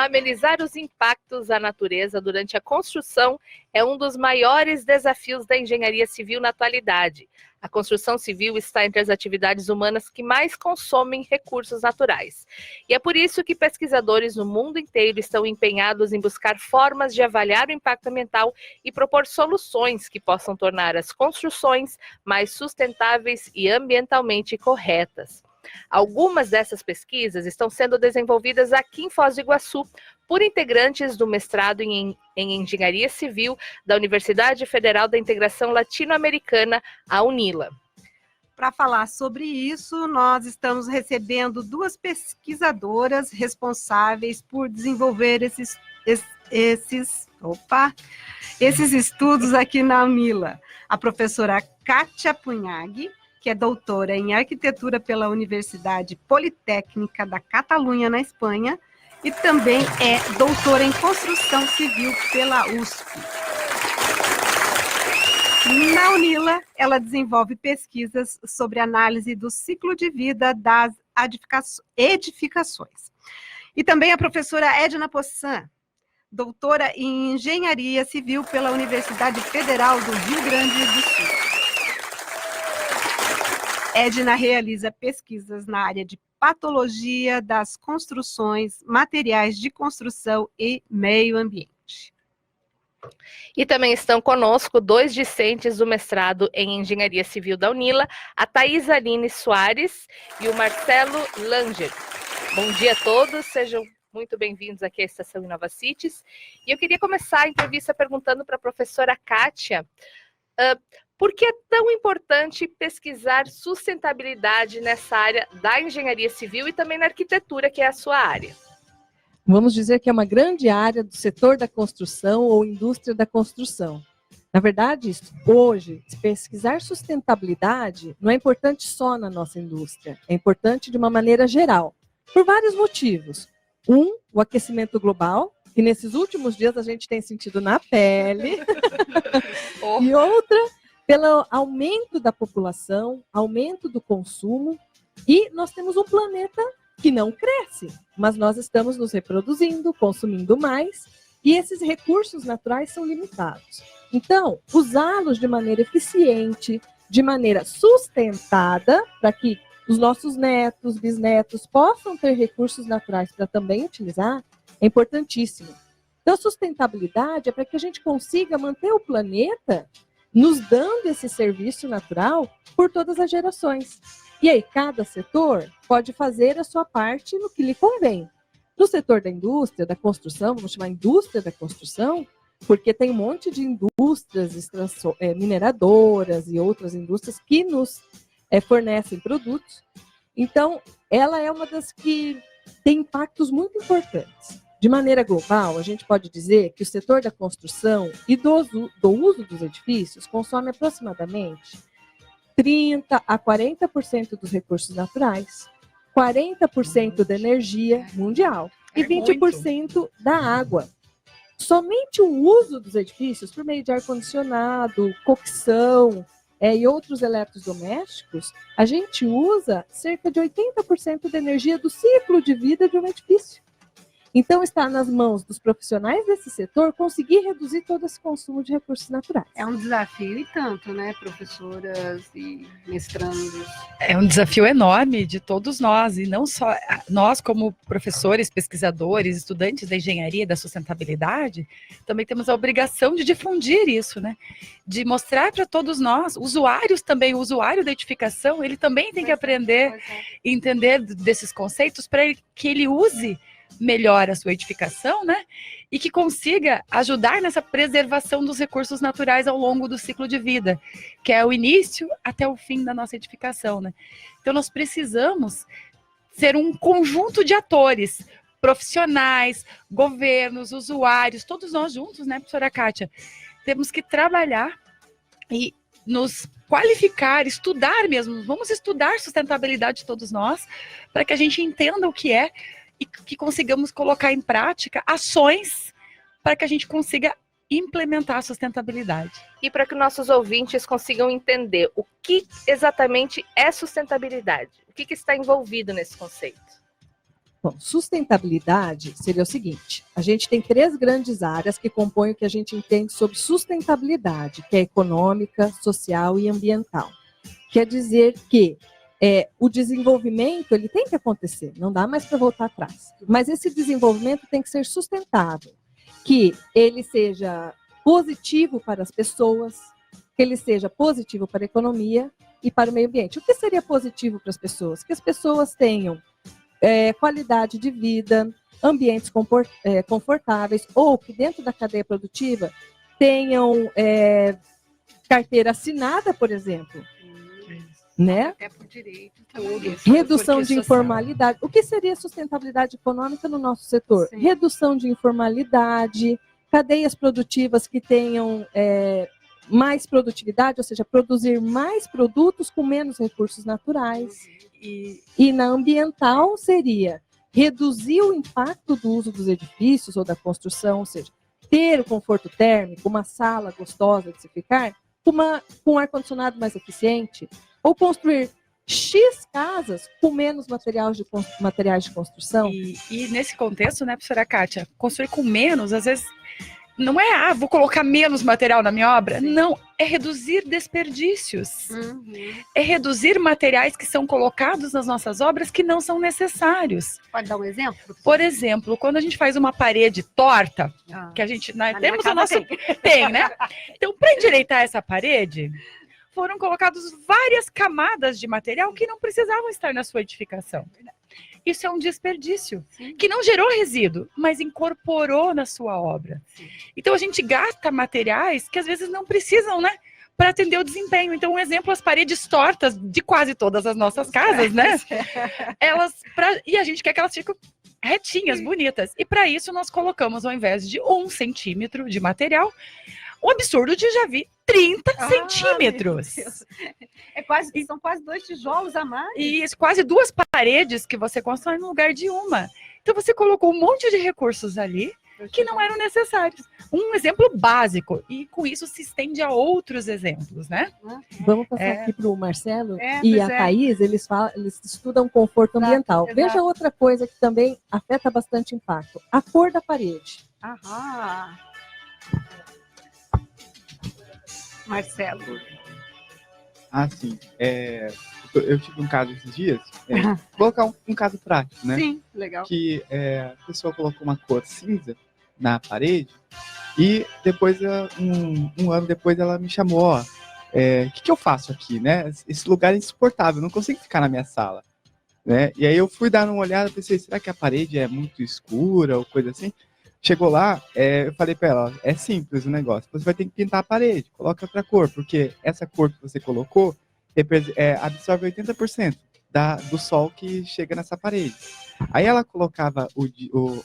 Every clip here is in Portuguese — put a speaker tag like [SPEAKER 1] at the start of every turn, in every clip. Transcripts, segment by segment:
[SPEAKER 1] Amenizar os impactos à natureza durante a construção é um dos maiores desafios da engenharia civil na atualidade. A construção civil está entre as atividades humanas que mais consomem recursos naturais. E é por isso que pesquisadores no mundo inteiro estão empenhados em buscar formas de avaliar o impacto ambiental e propor soluções que possam tornar as construções mais sustentáveis e ambientalmente corretas. Algumas dessas pesquisas estão sendo desenvolvidas aqui em Foz do Iguaçu por integrantes do mestrado em Engenharia Civil da Universidade Federal da Integração Latino-Americana, a UNILA.
[SPEAKER 2] Para falar sobre isso, nós estamos recebendo duas pesquisadoras responsáveis por desenvolver esses estudos aqui na UNILA. A professora Kátia Pugnaghi, que é doutora em arquitetura pela Universidade Politécnica da Catalunha, na Espanha, e também é doutora em construção civil pela USP. Na UNILA, ela desenvolve pesquisas sobre análise do ciclo de vida das edificações. E também a professora Edna Poçan, doutora em engenharia civil pela Universidade Federal do Rio Grande do Sul. Edna realiza pesquisas na área de patologia das construções, materiais de construção e meio ambiente.
[SPEAKER 1] E também estão conosco dois discentes do mestrado em Engenharia Civil da UNILA, a Thais Aline Soares e o Marcelo Langer. Bom dia a todos, sejam muito bem-vindos aqui à Estação Inova Cities. E eu queria começar a entrevista perguntando para a professora Kátia, por que é tão importante pesquisar sustentabilidade nessa área da engenharia civil e também na arquitetura, que é a sua área?
[SPEAKER 3] Vamos dizer que é uma grande área do setor da construção ou indústria da construção. Na verdade, hoje, pesquisar sustentabilidade não é importante só na nossa indústria, é importante de uma maneira geral, por vários motivos. O aquecimento global, que nesses últimos dias a gente tem sentido na pele, e outra, pelo aumento da população, aumento do consumo, e nós temos um planeta que não cresce, mas nós estamos nos reproduzindo, consumindo mais, e esses recursos naturais são limitados. Então, usá-los de maneira eficiente, de maneira sustentada, para que os nossos netos, bisnetos possam ter recursos naturais para também utilizar, é importantíssimo. Então, sustentabilidade é para que a gente consiga manter o planeta nos dando esse serviço natural por todas as gerações. E aí, cada setor pode fazer a sua parte no que lhe convém. No setor da indústria, da construção, vamos chamar indústria da construção, porque tem um monte de indústrias mineradoras e outras indústrias que nos fornecem produtos. Então, ela é uma das que tem impactos muito importantes. De maneira global, a gente pode dizer que o setor da construção e do uso dos edifícios consome aproximadamente 30% a 40% dos recursos naturais, 40% da energia mundial e 20% da água. Somente o uso dos edifícios, por meio de ar-condicionado, cocção e outros eletrodomésticos, a gente usa cerca de 80% da energia do ciclo de vida de um edifício. Então, está nas mãos dos profissionais desse setor conseguir reduzir todo esse consumo de recursos naturais.
[SPEAKER 2] É um desafio e tanto, né, professoras e mestrandos?
[SPEAKER 4] É um desafio enorme de todos nós, e não só nós como professores, pesquisadores, estudantes da engenharia, da sustentabilidade, também temos a obrigação de difundir isso, né? De mostrar para todos nós, usuários também, o usuário da edificação, ele também tem que aprender e entender desses conceitos para que ele use melhor a sua edificação, né? E que consiga ajudar nessa preservação dos recursos naturais ao longo do ciclo de vida, que é o início até o fim da nossa edificação, né? Então, nós precisamos ser um conjunto de atores, profissionais, governos, usuários, todos nós juntos, né, professora Kátia? Temos que trabalhar e nos qualificar, estudar mesmo. Vamos estudar sustentabilidade todos nós, para que a gente entenda o que é e que consigamos colocar em prática ações para que a gente consiga implementar a sustentabilidade.
[SPEAKER 1] E para que nossos ouvintes consigam entender o que exatamente é sustentabilidade, o que está envolvido nesse conceito?
[SPEAKER 3] Bom, sustentabilidade seria o seguinte: a gente tem 3 grandes áreas que compõem o que a gente entende sobre sustentabilidade, que é econômica, social e ambiental. Quer dizer que o desenvolvimento ele tem que acontecer, não dá mais para voltar atrás. Mas esse desenvolvimento tem que ser sustentável, que ele seja positivo para as pessoas, que ele seja positivo para a economia e para o meio ambiente. O que seria positivo para as pessoas? Que as pessoas tenham qualidade de vida, ambientes confortáveis, ou que dentro da cadeia produtiva tenham carteira assinada, por exemplo. Né?
[SPEAKER 2] Até por direito, tudo.
[SPEAKER 3] Redução de informalidade. O que seria sustentabilidade econômica no nosso setor?
[SPEAKER 2] Sim.
[SPEAKER 3] Redução de informalidade, cadeias produtivas que tenham mais produtividade, ou seja, produzir mais produtos com menos recursos naturais. E na ambiental seria reduzir o impacto do uso dos edifícios ou da construção, ou seja, ter o conforto térmico, uma sala gostosa de se ficar, com um ar-condicionado mais eficiente, ou construir X casas com menos materiais de construção.
[SPEAKER 4] E nesse contexto, né, professora Kátia, construir com menos, às vezes, não é, vou colocar menos material na minha obra. Sim. Não, é reduzir desperdícios. Uhum. É reduzir materiais que são colocados nas nossas obras que não são necessários.
[SPEAKER 2] Pode dar um exemplo?
[SPEAKER 4] Por exemplo, quando a gente faz uma parede torta, que a gente... temos o nosso... Tem, né? Então, para endireitar essa parede, foram colocadas várias camadas de material que não precisavam estar na sua edificação. Isso é um desperdício, sim, que não gerou resíduo, mas incorporou na sua obra. Sim. Então a gente gasta materiais que às vezes não precisam, né, para atender o desempenho. Então, um exemplo, as paredes tortas de quase todas as nossas casas, né? E a gente quer que elas fiquem retinhas, bonitas. E para isso nós colocamos, ao invés de 1 centímetro de material, o absurdo de já vi 30 centímetros.
[SPEAKER 2] São quase 2 tijolos a mais.
[SPEAKER 4] E quase 2 paredes que você constrói no lugar de uma. Então você colocou um monte de recursos ali que não eram necessários. Um exemplo básico. E com isso se estende a outros exemplos, né?
[SPEAKER 3] Vamos passar aqui para o Marcelo e a Thaís. Eles estudam conforto ambiental. Exato. Veja outra coisa que também afeta bastante impacto. A cor da parede.
[SPEAKER 2] Marcelo.
[SPEAKER 5] Sim. Eu tive um caso esses dias. Colocar um caso prático, né?
[SPEAKER 2] Sim, legal.
[SPEAKER 5] Que a pessoa colocou uma cor cinza na parede e depois, um ano depois, ela me chamou, o que eu faço aqui, né? Esse lugar é insuportável, não consigo ficar na minha sala, né? E aí eu fui dar uma olhada, pensei, será que a parede é muito escura ou coisa assim? Chegou lá, eu falei para ela, é simples o negócio, você vai ter que pintar a parede, coloca outra cor, porque essa cor que você colocou absorve 80% do sol que chega nessa parede. Aí ela colocava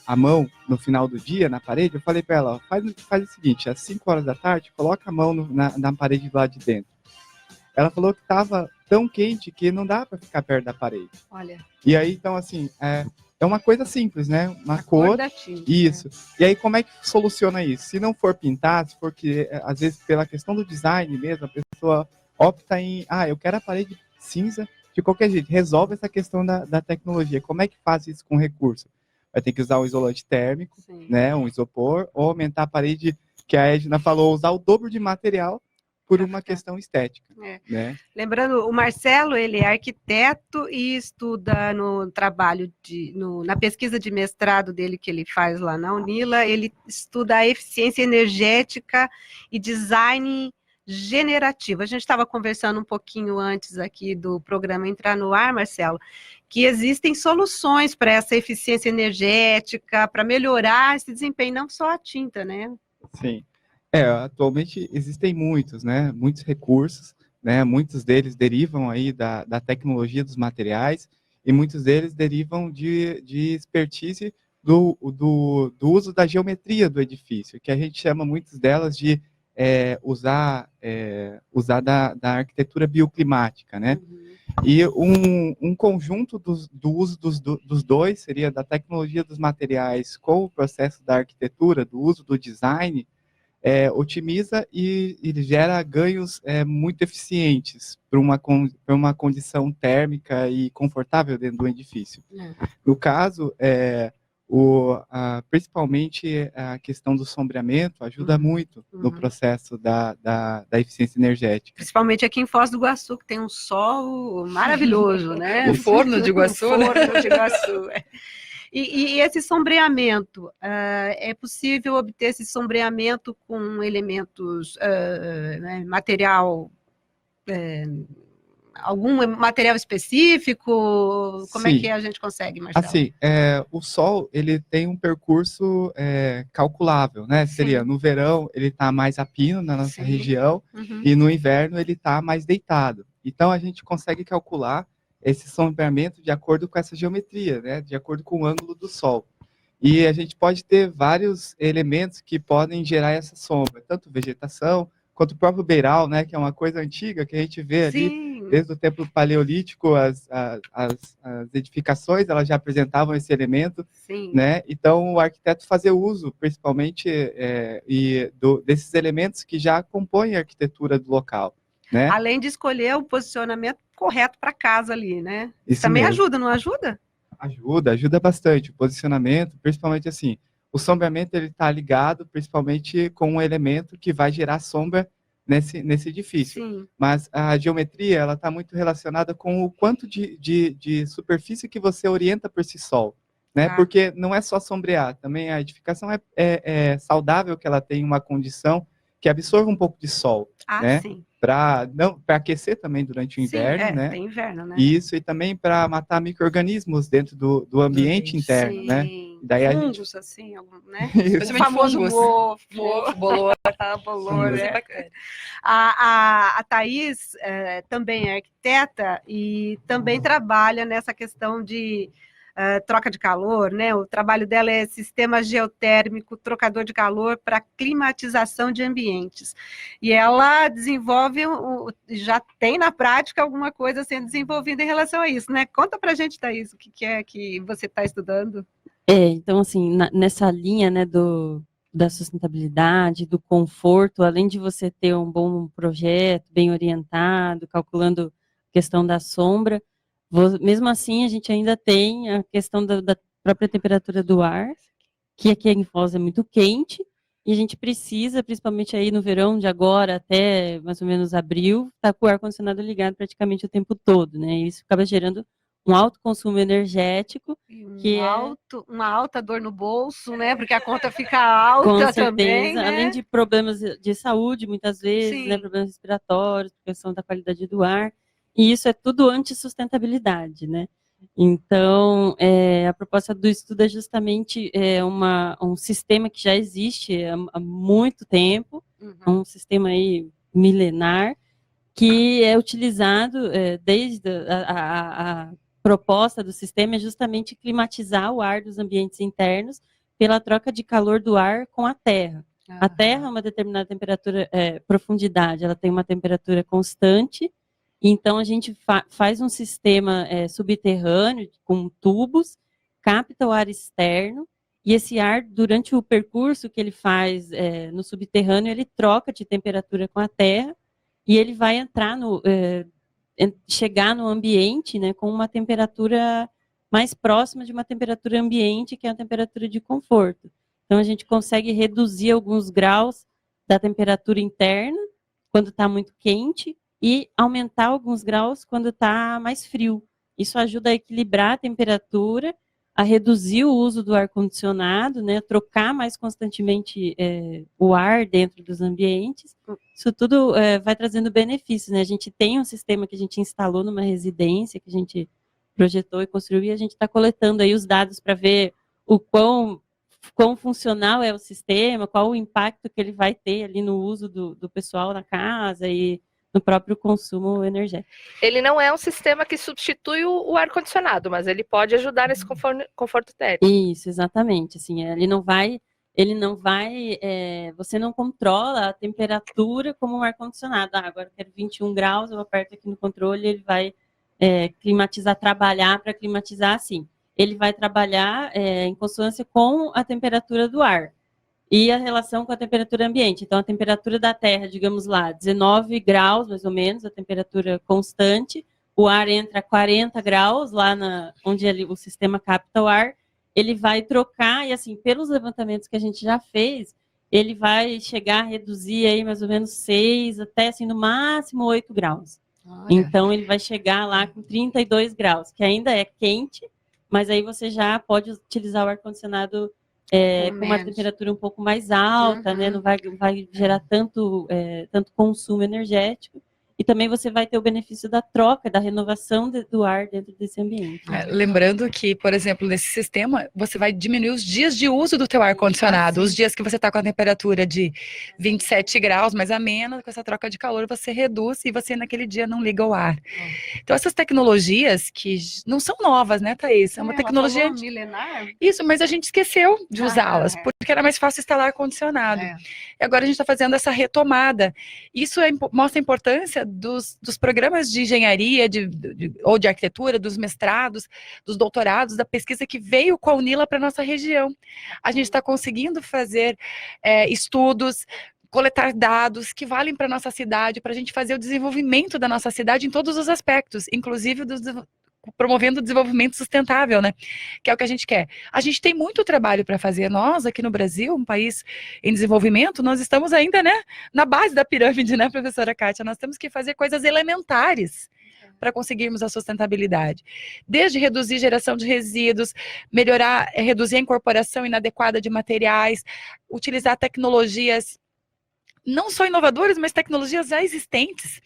[SPEAKER 5] a mão no final do dia na parede, eu falei para ela, faz o seguinte, às 5 horas da tarde, coloca a mão na parede lá de dentro. Ela falou que estava tão quente que não dá para ficar perto da parede.
[SPEAKER 2] Olha.
[SPEAKER 5] E aí, então, assim, é uma coisa simples, né? Uma cor
[SPEAKER 2] da tinta,
[SPEAKER 5] isso. E aí, como é que soluciona isso? Se não for pintar, porque às vezes pela questão do design mesmo, a pessoa opta em, eu quero a parede cinza de qualquer jeito. Resolve essa questão da tecnologia. Como é que faz isso com recurso? Vai ter que usar um isolante térmico, né? Um isopor, ou aumentar a parede, que a Edna falou, usar o dobro de material por uma questão estética. Né?
[SPEAKER 2] Lembrando, o Marcelo, ele é arquiteto e estuda no trabalho, na pesquisa de mestrado dele que ele faz lá na Unila, ele estuda a eficiência energética e design generativo. A gente estava conversando um pouquinho antes aqui do programa entrar no ar, Marcelo, que existem soluções para essa eficiência energética, para melhorar esse desempenho, não só a tinta, né?
[SPEAKER 5] Sim. Atualmente existem muitos, né? Muitos recursos, né? Muitos deles derivam aí da tecnologia dos materiais e muitos deles derivam de expertise do uso da geometria do edifício, que a gente chama muitas delas de usar da arquitetura bioclimática, né? E um conjunto do uso dos dois seria da tecnologia dos materiais com o processo da arquitetura, do uso do design, otimiza e gera ganhos muito eficientes para uma condição térmica e confortável dentro do edifício. No caso, principalmente a questão do sombreamento ajuda muito no processo da eficiência energética.
[SPEAKER 2] Principalmente aqui em Foz do Iguaçu, que tem um sol maravilhoso, né?
[SPEAKER 4] O forno de Iguaçu,
[SPEAKER 2] o
[SPEAKER 4] né?
[SPEAKER 2] forno de Iguaçu, E esse sombreamento, é possível obter esse sombreamento com elementos, né, algum material específico? Como é
[SPEAKER 5] Sim.
[SPEAKER 2] que a gente consegue, Marcelo?
[SPEAKER 5] Assim, o Sol ele tem um percurso calculável, né? Seria no verão ele está mais a pino na nossa região e no inverno ele está mais deitado. Então a gente consegue calcular esse sombreamento de acordo com essa geometria, né? De acordo com o ângulo do Sol. E a gente pode ter vários elementos que podem gerar essa sombra, tanto vegetação quanto o próprio beiral, né? Que é uma coisa antiga que a gente vê ali. Desde o tempo paleolítico, as edificações elas já apresentavam esse elemento, né? Então o arquiteto fazia uso, principalmente, desses elementos que já compõem a arquitetura do local, né?
[SPEAKER 2] Além de escolher o posicionamento correto para a casa ali, né?
[SPEAKER 5] Isso
[SPEAKER 2] também
[SPEAKER 5] mesmo.
[SPEAKER 2] ajuda, não ajuda?
[SPEAKER 5] Ajuda bastante. O posicionamento, principalmente assim, o sombreamento ele está ligado principalmente com um elemento que vai gerar sombra nesse edifício.
[SPEAKER 2] Sim.
[SPEAKER 5] Mas a geometria ela está muito relacionada com o quanto de superfície que você orienta para esse sol, né? Porque não é só sombrear, também a edificação é saudável que ela tenha uma condição que absorva um pouco de sol, né?
[SPEAKER 2] Sim.
[SPEAKER 5] Para aquecer também durante o inverno, né?
[SPEAKER 2] Tem inverno, né?
[SPEAKER 5] Isso, e também para matar micro-organismos dentro do ambiente interno, né?
[SPEAKER 2] Daí fungos, assim, né?
[SPEAKER 5] Isso.
[SPEAKER 2] O famoso mofo.
[SPEAKER 4] Bolor.
[SPEAKER 2] Bolor,
[SPEAKER 4] Isso é
[SPEAKER 2] né?
[SPEAKER 4] bacana.
[SPEAKER 2] A Thaís também é arquiteta e também trabalha nessa questão de troca de calor, né? O trabalho dela é sistema geotérmico, trocador de calor para climatização de ambientes. E ela desenvolve, já tem na prática alguma coisa sendo desenvolvida em relação a isso, né? Conta para a gente, Thaís, o que é que você está estudando?
[SPEAKER 6] Então, assim, nessa linha, né, da sustentabilidade, do conforto, além de você ter um bom projeto, bem orientado, calculando a questão da sombra, mesmo assim, a gente ainda tem a questão da própria temperatura do ar, que aqui em Foz é muito quente, e a gente precisa, principalmente aí no verão, de agora até mais ou menos abril, estar com o ar-condicionado ligado praticamente o tempo todo, né? E isso acaba gerando um alto consumo energético,
[SPEAKER 2] uma alta dor no bolso, né? Porque a conta fica alta
[SPEAKER 6] com certeza,
[SPEAKER 2] também, né?
[SPEAKER 6] além de problemas de saúde, muitas vezes, né? Problemas respiratórios, questão da qualidade do ar, e isso é tudo antissustentabilidade, né? Então, a proposta do estudo é justamente um sistema que já existe há muito tempo, um sistema aí milenar, que é utilizado desde a proposta do sistema é justamente climatizar o ar dos ambientes internos pela troca de calor do ar com a terra. A terra, uma determinada temperatura, profundidade, ela tem uma temperatura constante, então a gente faz um sistema subterrâneo com tubos, capta o ar externo, e esse ar, durante o percurso que ele faz no subterrâneo, ele troca de temperatura com a terra, e ele vai entrar chegar no ambiente, né, com uma temperatura mais próxima de uma temperatura ambiente, que é a temperatura de conforto. Então, a gente consegue reduzir alguns graus da temperatura interna, quando está muito quente, e aumentar alguns graus quando está mais frio. Isso ajuda a equilibrar a temperatura, a reduzir o uso do ar-condicionado, né, trocar mais constantemente o ar dentro dos ambientes. Isso tudo vai trazendo benefícios, né? A gente tem um sistema que a gente instalou numa residência, que a gente projetou e construiu, e a gente está coletando aí os dados para ver o quão funcional é o sistema, qual o impacto que ele vai ter ali no uso do pessoal na casa e no próprio consumo energético.
[SPEAKER 1] Ele não é um sistema que substitui o ar-condicionado, mas ele pode ajudar nesse conforto térmico.
[SPEAKER 6] Isso, exatamente. Assim, ele não vai, você não controla a temperatura como um ar-condicionado. Agora eu quero 21 graus, eu aperto aqui no controle, ele vai trabalhar para climatizar assim. Ele vai trabalhar em consonância com a temperatura do ar. e a relação com a temperatura ambiente. Então, a temperatura da Terra, digamos lá, 19 graus, mais ou menos, a temperatura constante, o ar entra a 40 graus, lá onde o sistema capta o ar, ele vai trocar, e assim, pelos levantamentos que a gente já fez, ele vai chegar a reduzir aí mais ou menos 6, até assim, no máximo 8 graus. Então, ele vai chegar lá com 32 graus, que ainda é quente, mas aí você já pode utilizar o ar-condicionado com uma temperatura um pouco mais alta, né? Não vai gerar tanto consumo energético. E também você vai ter o benefício da troca, da renovação do ar dentro desse ambiente.
[SPEAKER 4] Lembrando que, por exemplo, nesse sistema, você vai diminuir os dias de uso do teu ar-condicionado. Os dias que você está com a temperatura de 27 graus, mais amena, com essa troca de calor, você reduz e você naquele dia não liga o ar. Então, essas tecnologias que não são novas, né, Thaís? É uma tecnologia
[SPEAKER 2] milenar.
[SPEAKER 4] Isso, mas a gente esqueceu de usá-las, porque era mais fácil instalar ar-condicionado. E agora a gente está fazendo essa retomada. Isso mostra a importância dos programas de engenharia ou de arquitetura, dos mestrados, dos doutorados, da pesquisa que veio com a UNILA para a nossa região. A gente está conseguindo fazer estudos, coletar dados que valem para a nossa cidade, para a gente fazer o desenvolvimento da nossa cidade em todos os aspectos, inclusive promovendo o desenvolvimento sustentável, né? Que é o que a gente quer. A gente tem muito trabalho para fazer. Nós, aqui no Brasil, um país em desenvolvimento, nós estamos ainda, né, na base da pirâmide, né, professora Kátia? Nós temos que fazer coisas elementares para conseguirmos a sustentabilidade. Desde reduzir geração de resíduos, reduzir a incorporação inadequada de materiais, utilizar tecnologias não só inovadoras, mas tecnologias já existentes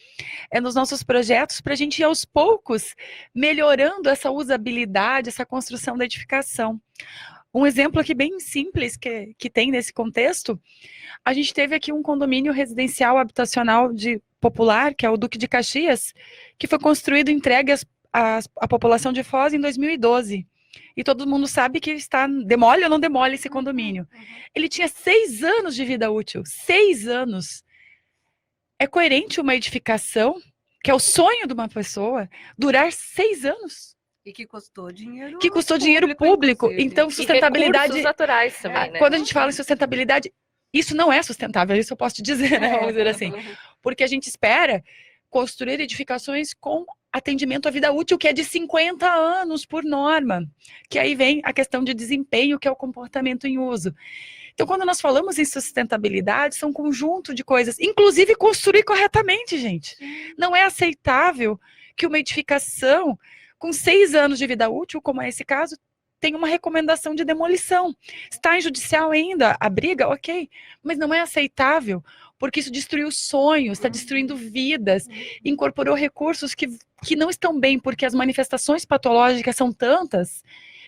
[SPEAKER 4] nos nossos projetos, para a gente ir aos poucos melhorando essa usabilidade, essa construção da edificação. Um exemplo aqui bem simples que tem nesse contexto, a gente teve aqui um condomínio residencial habitacional popular, que é o Duque de Caxias, que foi construído e entregue à população de Foz em 2012. E todo mundo sabe que demole ou não demole esse condomínio. Ele tinha 6 anos de vida útil. 6 anos. É coerente uma edificação, que é o sonho de uma pessoa, durar 6 anos?
[SPEAKER 2] E que custou dinheiro
[SPEAKER 4] público. Então, sustentabilidade...
[SPEAKER 1] E recursos naturais também, né?
[SPEAKER 4] Quando a gente fala em sustentabilidade, isso não é sustentável, isso eu posso te dizer, né? Vamos dizer assim. Porque a gente espera construir edificações com atendimento à vida útil, que é de 50 anos por norma, que aí vem a questão de desempenho, que é o comportamento em uso. Então, quando nós falamos em sustentabilidade, são um conjunto de coisas, inclusive construir corretamente, gente. Não é aceitável que uma edificação com 6 anos de vida útil, como é esse caso, tenha uma recomendação de demolição. Está em judicial ainda a briga? Ok, mas não é aceitável, porque isso destruiu sonhos, está destruindo vidas, incorporou recursos que não estão bem, porque as manifestações patológicas são tantas,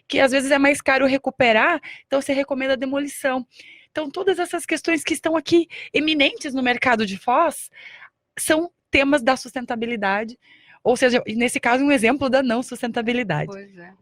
[SPEAKER 4] que às vezes é mais caro recuperar, então você recomenda a demolição. Então, todas essas questões que estão aqui eminentes no mercado de Foz, são temas da sustentabilidade, ou seja, nesse caso, um exemplo da não sustentabilidade.
[SPEAKER 2] Pois é.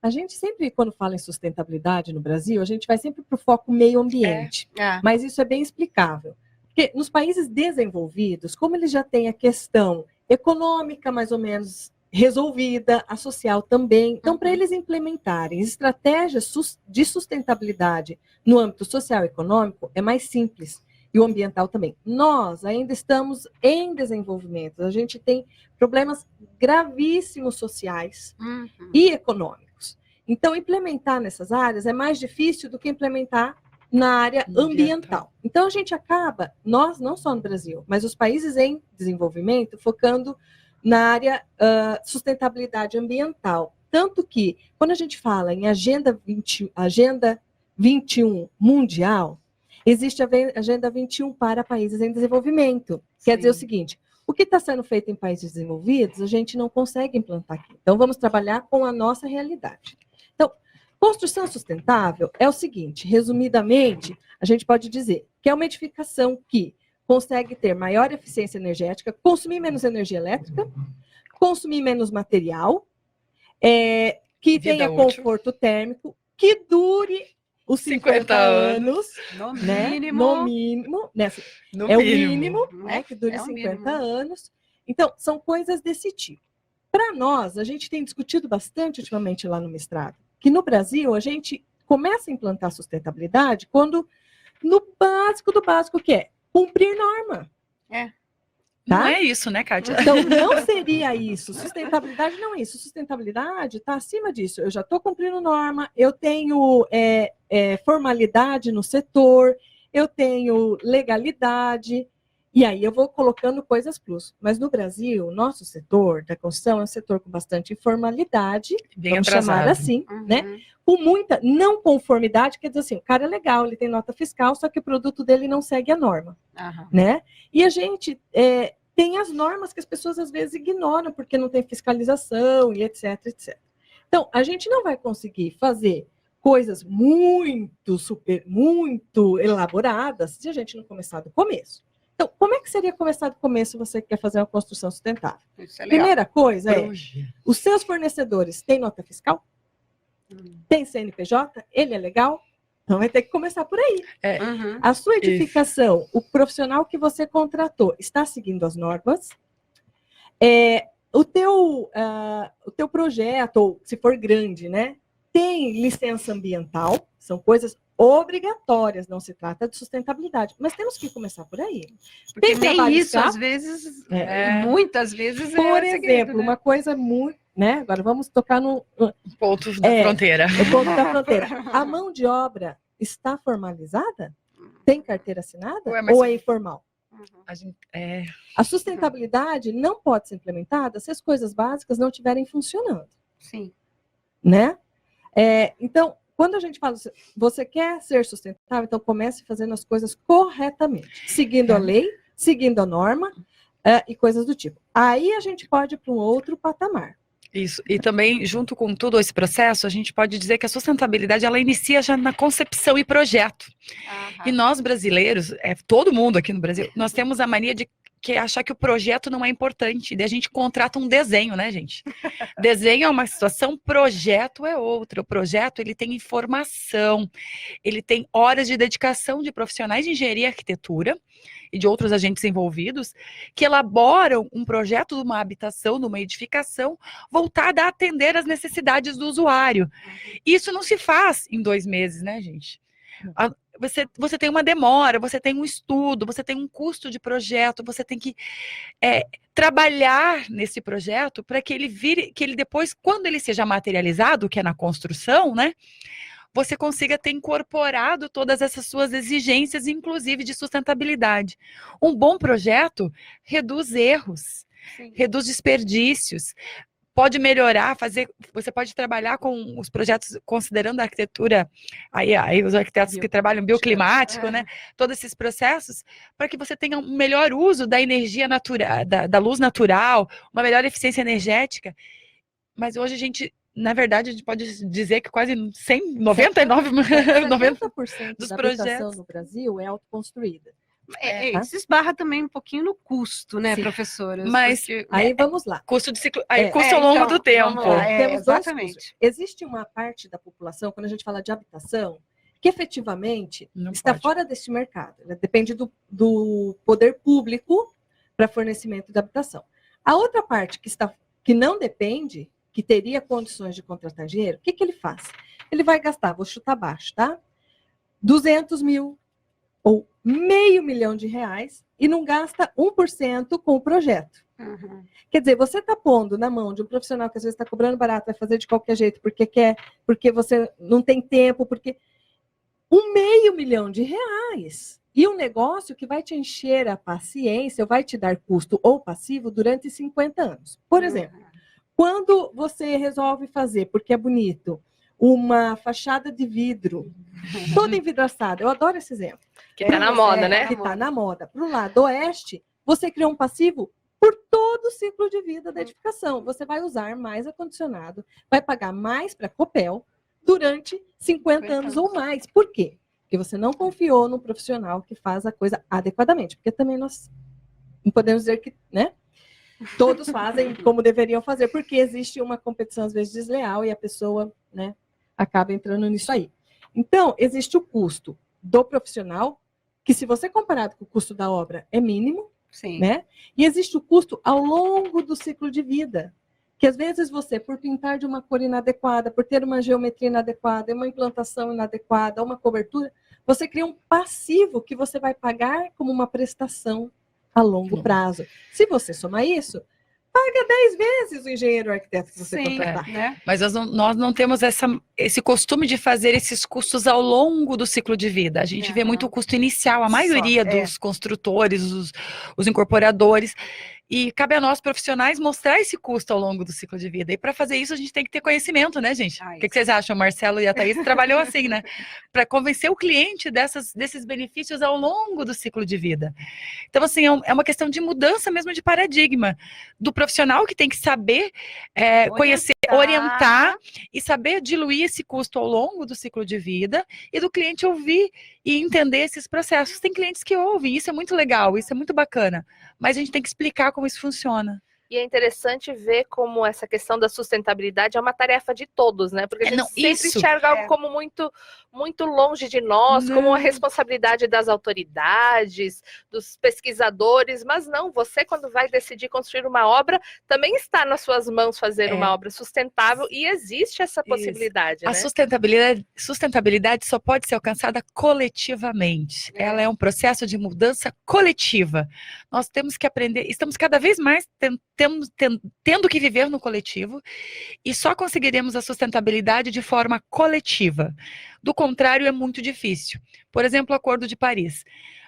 [SPEAKER 3] A gente sempre, quando fala em sustentabilidade no Brasil, a gente vai sempre para o foco meio ambiente. Mas isso é bem explicável. Porque nos países desenvolvidos, como eles já têm a questão econômica mais ou menos resolvida, a social também, então para eles implementarem estratégias de sustentabilidade no âmbito social e econômico, é mais simples. E o ambiental também. Nós ainda estamos em desenvolvimento. A gente tem problemas gravíssimos sociais e econômicos. Então, implementar nessas áreas é mais difícil do que implementar na área ambiental. Então, a gente acaba, nós, não só no Brasil, mas os países em desenvolvimento, focando na área sustentabilidade ambiental. Tanto que, quando a gente fala em Agenda 21 mundial, existe a Agenda 21 para países em desenvolvimento. Quer dizer o seguinte, o que está sendo feito em países desenvolvidos, a gente não consegue implantar aqui. Então, vamos trabalhar com a nossa realidade. Então, construção sustentável é o seguinte, resumidamente, a gente pode dizer que é uma edificação que consegue ter maior eficiência energética, consumir menos energia elétrica, consumir menos material, que tenha conforto térmico, que dure os 50 anos, no mínimo, o mínimo, né, que dure 50 anos. Então, são coisas desse tipo. Para nós, a gente tem discutido bastante ultimamente lá no mestrado, que no Brasil a gente começa a implantar sustentabilidade quando, no básico do básico, que é cumprir norma.
[SPEAKER 4] Não
[SPEAKER 3] Tá?
[SPEAKER 4] é isso, né, Kátia?
[SPEAKER 3] Então, não seria isso. Sustentabilidade não é isso. Sustentabilidade está acima disso. Eu já estou cumprindo norma, eu tenho formalidade no setor, eu tenho legalidade, e aí eu vou colocando coisas plus. Mas no Brasil, o nosso setor da construção é um setor com bastante informalidade,
[SPEAKER 4] Bem
[SPEAKER 3] vamos
[SPEAKER 4] atrasado.
[SPEAKER 3] chamar assim, né? Com muita não conformidade, quer dizer assim, o cara é legal, ele tem nota fiscal, só que o produto dele não segue a norma, né? E a gente tem as normas que as pessoas às vezes ignoram, porque não tem fiscalização e etc, etc. Então, a gente não vai conseguir fazer coisas muito elaboradas se a gente não começar do começo. Então, como é que seria começar do começo se você quer fazer uma construção sustentável?
[SPEAKER 2] Isso é legal.
[SPEAKER 3] Primeira coisa os seus fornecedores têm nota fiscal? Tem CNPJ? Ele é legal? Então vai ter que começar por aí. A sua edificação, o profissional que você contratou, está seguindo as normas? O teu projeto, ou se for grande, né, tem licença ambiental, são coisas obrigatórias, não se trata de sustentabilidade, mas temos que começar por aí.
[SPEAKER 2] Porque
[SPEAKER 3] Tem
[SPEAKER 2] nem
[SPEAKER 3] trabalho
[SPEAKER 2] isso,
[SPEAKER 3] escravo?
[SPEAKER 2] às vezes, muitas vezes
[SPEAKER 3] Por
[SPEAKER 2] segredo,
[SPEAKER 3] exemplo,
[SPEAKER 2] né?
[SPEAKER 3] uma coisa muito, né? Agora vamos tocar no
[SPEAKER 4] Pontos da fronteira.
[SPEAKER 3] ponto da fronteira. A mão de obra está formalizada? Tem carteira assinada?
[SPEAKER 4] Ué, mas-
[SPEAKER 3] Ou é informal?
[SPEAKER 4] A gente,
[SPEAKER 3] A sustentabilidade não pode ser implementada se as coisas básicas não estiverem funcionando,
[SPEAKER 2] Sim.
[SPEAKER 3] né? Então, quando a gente fala, você quer ser sustentável, então comece fazendo as coisas corretamente, seguindo a lei, seguindo a norma e coisas do tipo. Aí a gente pode ir para um outro patamar.
[SPEAKER 4] Isso. E também, junto com todo esse processo, a gente pode dizer que a sustentabilidade, ela inicia já na concepção e projeto. E nós brasileiros, todo mundo aqui no Brasil, nós temos a mania de achar que o projeto não é importante. Daí a gente contrata um desenho, né, gente? Desenho é uma situação, projeto é outra. O projeto, ele tem informação, ele tem horas de dedicação de profissionais de engenharia e arquitetura e de outros agentes envolvidos que elaboram um projeto de uma habitação, de uma edificação voltada a atender às necessidades do usuário. Isso não se faz em 2 meses, né, gente? Você tem uma demora, você tem um estudo, você tem um custo de projeto, você tem que trabalhar nesse projeto para que ele vire, que ele depois, quando ele seja materializado, que é na construção, né, você consiga ter incorporado todas essas suas exigências, inclusive de sustentabilidade. Um bom projeto reduz erros, reduz desperdícios, pode melhorar, você pode trabalhar com os projetos, considerando a arquitetura, aí os arquitetos que trabalham bioclimático, né? Todos esses processos, para que você tenha um melhor uso da energia natural, da luz natural, uma melhor eficiência energética. Mas hoje a gente, na verdade, a gente pode dizer que quase 90% dos
[SPEAKER 3] da habitação
[SPEAKER 4] projetos
[SPEAKER 3] no Brasil é autoconstruída.
[SPEAKER 2] Isso esbarra também um pouquinho no custo, né,
[SPEAKER 3] Sim.
[SPEAKER 2] professora?
[SPEAKER 4] Mas
[SPEAKER 3] Aí vamos lá.
[SPEAKER 4] custo de ciclo, custo ao longo do tempo.
[SPEAKER 2] Vamos lá,
[SPEAKER 3] Temos dois
[SPEAKER 2] exatamente.
[SPEAKER 3] custos. Existe uma parte da população, quando a gente fala de habitação, que efetivamente
[SPEAKER 4] Não
[SPEAKER 3] está
[SPEAKER 4] pode.
[SPEAKER 3] fora deste mercado. Né? Depende do poder público para fornecimento de habitação. A outra parte que não depende, que teria condições de contratar engenheiro, o que ele faz? Ele vai gastar, vou chutar baixo, tá? 200 mil ou R$500 mil e não gasta 1% com o projeto. Quer dizer, você está pondo na mão de um profissional que às vezes está cobrando barato, vai fazer de qualquer jeito, porque quer, porque você não tem tempo, porque R$500 mil. E um negócio que vai te encher a paciência, ou vai te dar custo ou passivo durante 50 anos. Por exemplo, quando você resolve fazer, porque é bonito, uma fachada de vidro, toda envidraçada, eu adoro esse exemplo.
[SPEAKER 1] Que tá na moda, né?
[SPEAKER 3] Que está na moda. Para o lado oeste, você criou um passivo por todo o ciclo de vida da edificação. Você vai usar mais ar-condicionado, vai pagar mais para a Copel durante 50 anos ou mais. Por quê? Porque você não confiou no profissional que faz a coisa adequadamente. Porque também nós não podemos dizer que, né? Todos fazem como deveriam fazer, porque existe uma competição, às vezes, desleal, e a pessoa, né, acaba entrando nisso aí. Então, existe o custo do profissional, que se você comparado com o custo da obra, é mínimo,
[SPEAKER 2] Sim.
[SPEAKER 3] né? E existe o custo ao longo do ciclo de vida, Que às vezes você, por pintar de uma cor inadequada, por ter uma geometria inadequada, uma implantação inadequada, uma cobertura, você cria um passivo que você vai pagar como uma prestação a longo prazo. Se você somar isso, paga 10 vezes o engenheiro arquiteto que você contratar.
[SPEAKER 2] né?
[SPEAKER 4] Mas nós não temos esse costume de fazer esses custos ao longo do ciclo de vida. A gente vê muito o custo inicial, a maioria dos construtores, os incorporadores. E cabe a nós, profissionais, mostrar esse custo ao longo do ciclo de vida. E para fazer isso, a gente tem que ter conhecimento, né, gente? O que vocês acham? O Marcelo e a Thaís trabalham assim, né? Para convencer o cliente desses benefícios ao longo do ciclo de vida. Então, assim, é uma questão de mudança mesmo de paradigma. Do profissional que tem que saber conhecer, orientar e saber diluir esse custo ao longo do ciclo de vida, e do cliente ouvir e entender esses processos. Tem clientes que ouvem, isso é muito legal, isso é muito bacana. Mas a gente tem que explicar como isso funciona.
[SPEAKER 1] E é interessante ver como essa questão da sustentabilidade é uma tarefa de todos, né? Porque a gente sempre enxerga algo como muito, muito longe de nós, como uma responsabilidade das autoridades, dos pesquisadores, mas não, você quando vai decidir construir uma obra, também está nas suas mãos fazer uma obra sustentável, e existe essa possibilidade,
[SPEAKER 4] A
[SPEAKER 1] né?
[SPEAKER 4] sustentabilidade só pode ser alcançada coletivamente. Ela é um processo de mudança coletiva. Nós temos que aprender, estamos cada vez mais tendo que viver no coletivo, e só conseguiremos a sustentabilidade de forma coletiva. Do contrário, é muito difícil. Por exemplo, o Acordo de Paris.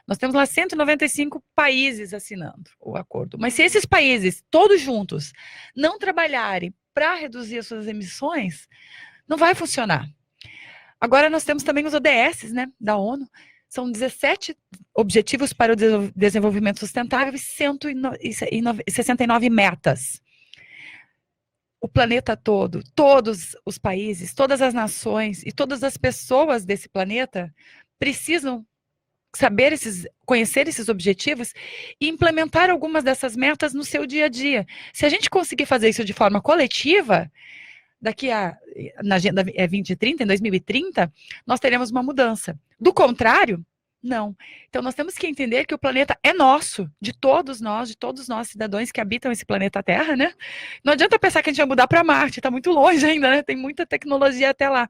[SPEAKER 4] Nós temos lá 195 países assinando o acordo. Mas se esses países, todos juntos, não trabalharem para reduzir as suas emissões, não vai funcionar. Agora nós temos também os ODS, né, da ONU. São 17 Objetivos para o Desenvolvimento Sustentável e 169 metas. O planeta todo, todos os países, todas as nações e todas as pessoas desse planeta precisam conhecer esses objetivos e implementar algumas dessas metas no seu dia a dia. Se a gente conseguir fazer isso de forma coletiva, na Agenda 2030, em 2030, nós teremos uma mudança. Do contrário, não. Então, nós temos que entender que o planeta é nosso, de todos nós cidadãos que habitam esse planeta Terra, né? Não adianta pensar que a gente vai mudar para Marte, está muito longe ainda, né? Tem muita tecnologia até lá.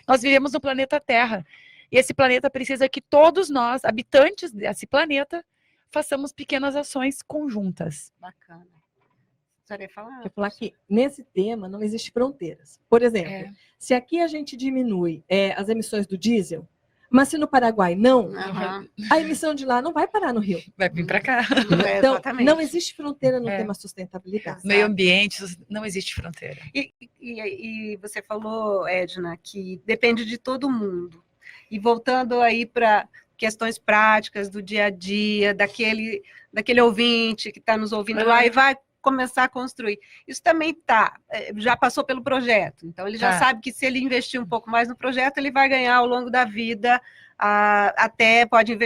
[SPEAKER 4] Nós vivemos no planeta Terra. E esse planeta precisa que todos nós, habitantes desse planeta, façamos pequenas ações conjuntas.
[SPEAKER 2] Bacana. Você ia falar?
[SPEAKER 3] Eu ia falar que nesse tema não existe fronteiras. Por exemplo, se aqui a gente diminui as emissões do diesel, mas se no Paraguai não, a emissão de lá não vai parar no Rio.
[SPEAKER 4] Vai vir para cá.
[SPEAKER 3] Então, não existe fronteira no tema sustentabilidade.
[SPEAKER 4] Meio ambiente, não existe fronteira.
[SPEAKER 2] E você falou, Edna, que depende de todo mundo. E voltando aí para questões práticas do dia a dia, daquele ouvinte que está nos ouvindo lá e vai começar a construir. Isso também já passou pelo projeto. Então, ele já sabe que se ele investir um pouco mais no projeto, ele vai ganhar ao longo da vida, até pode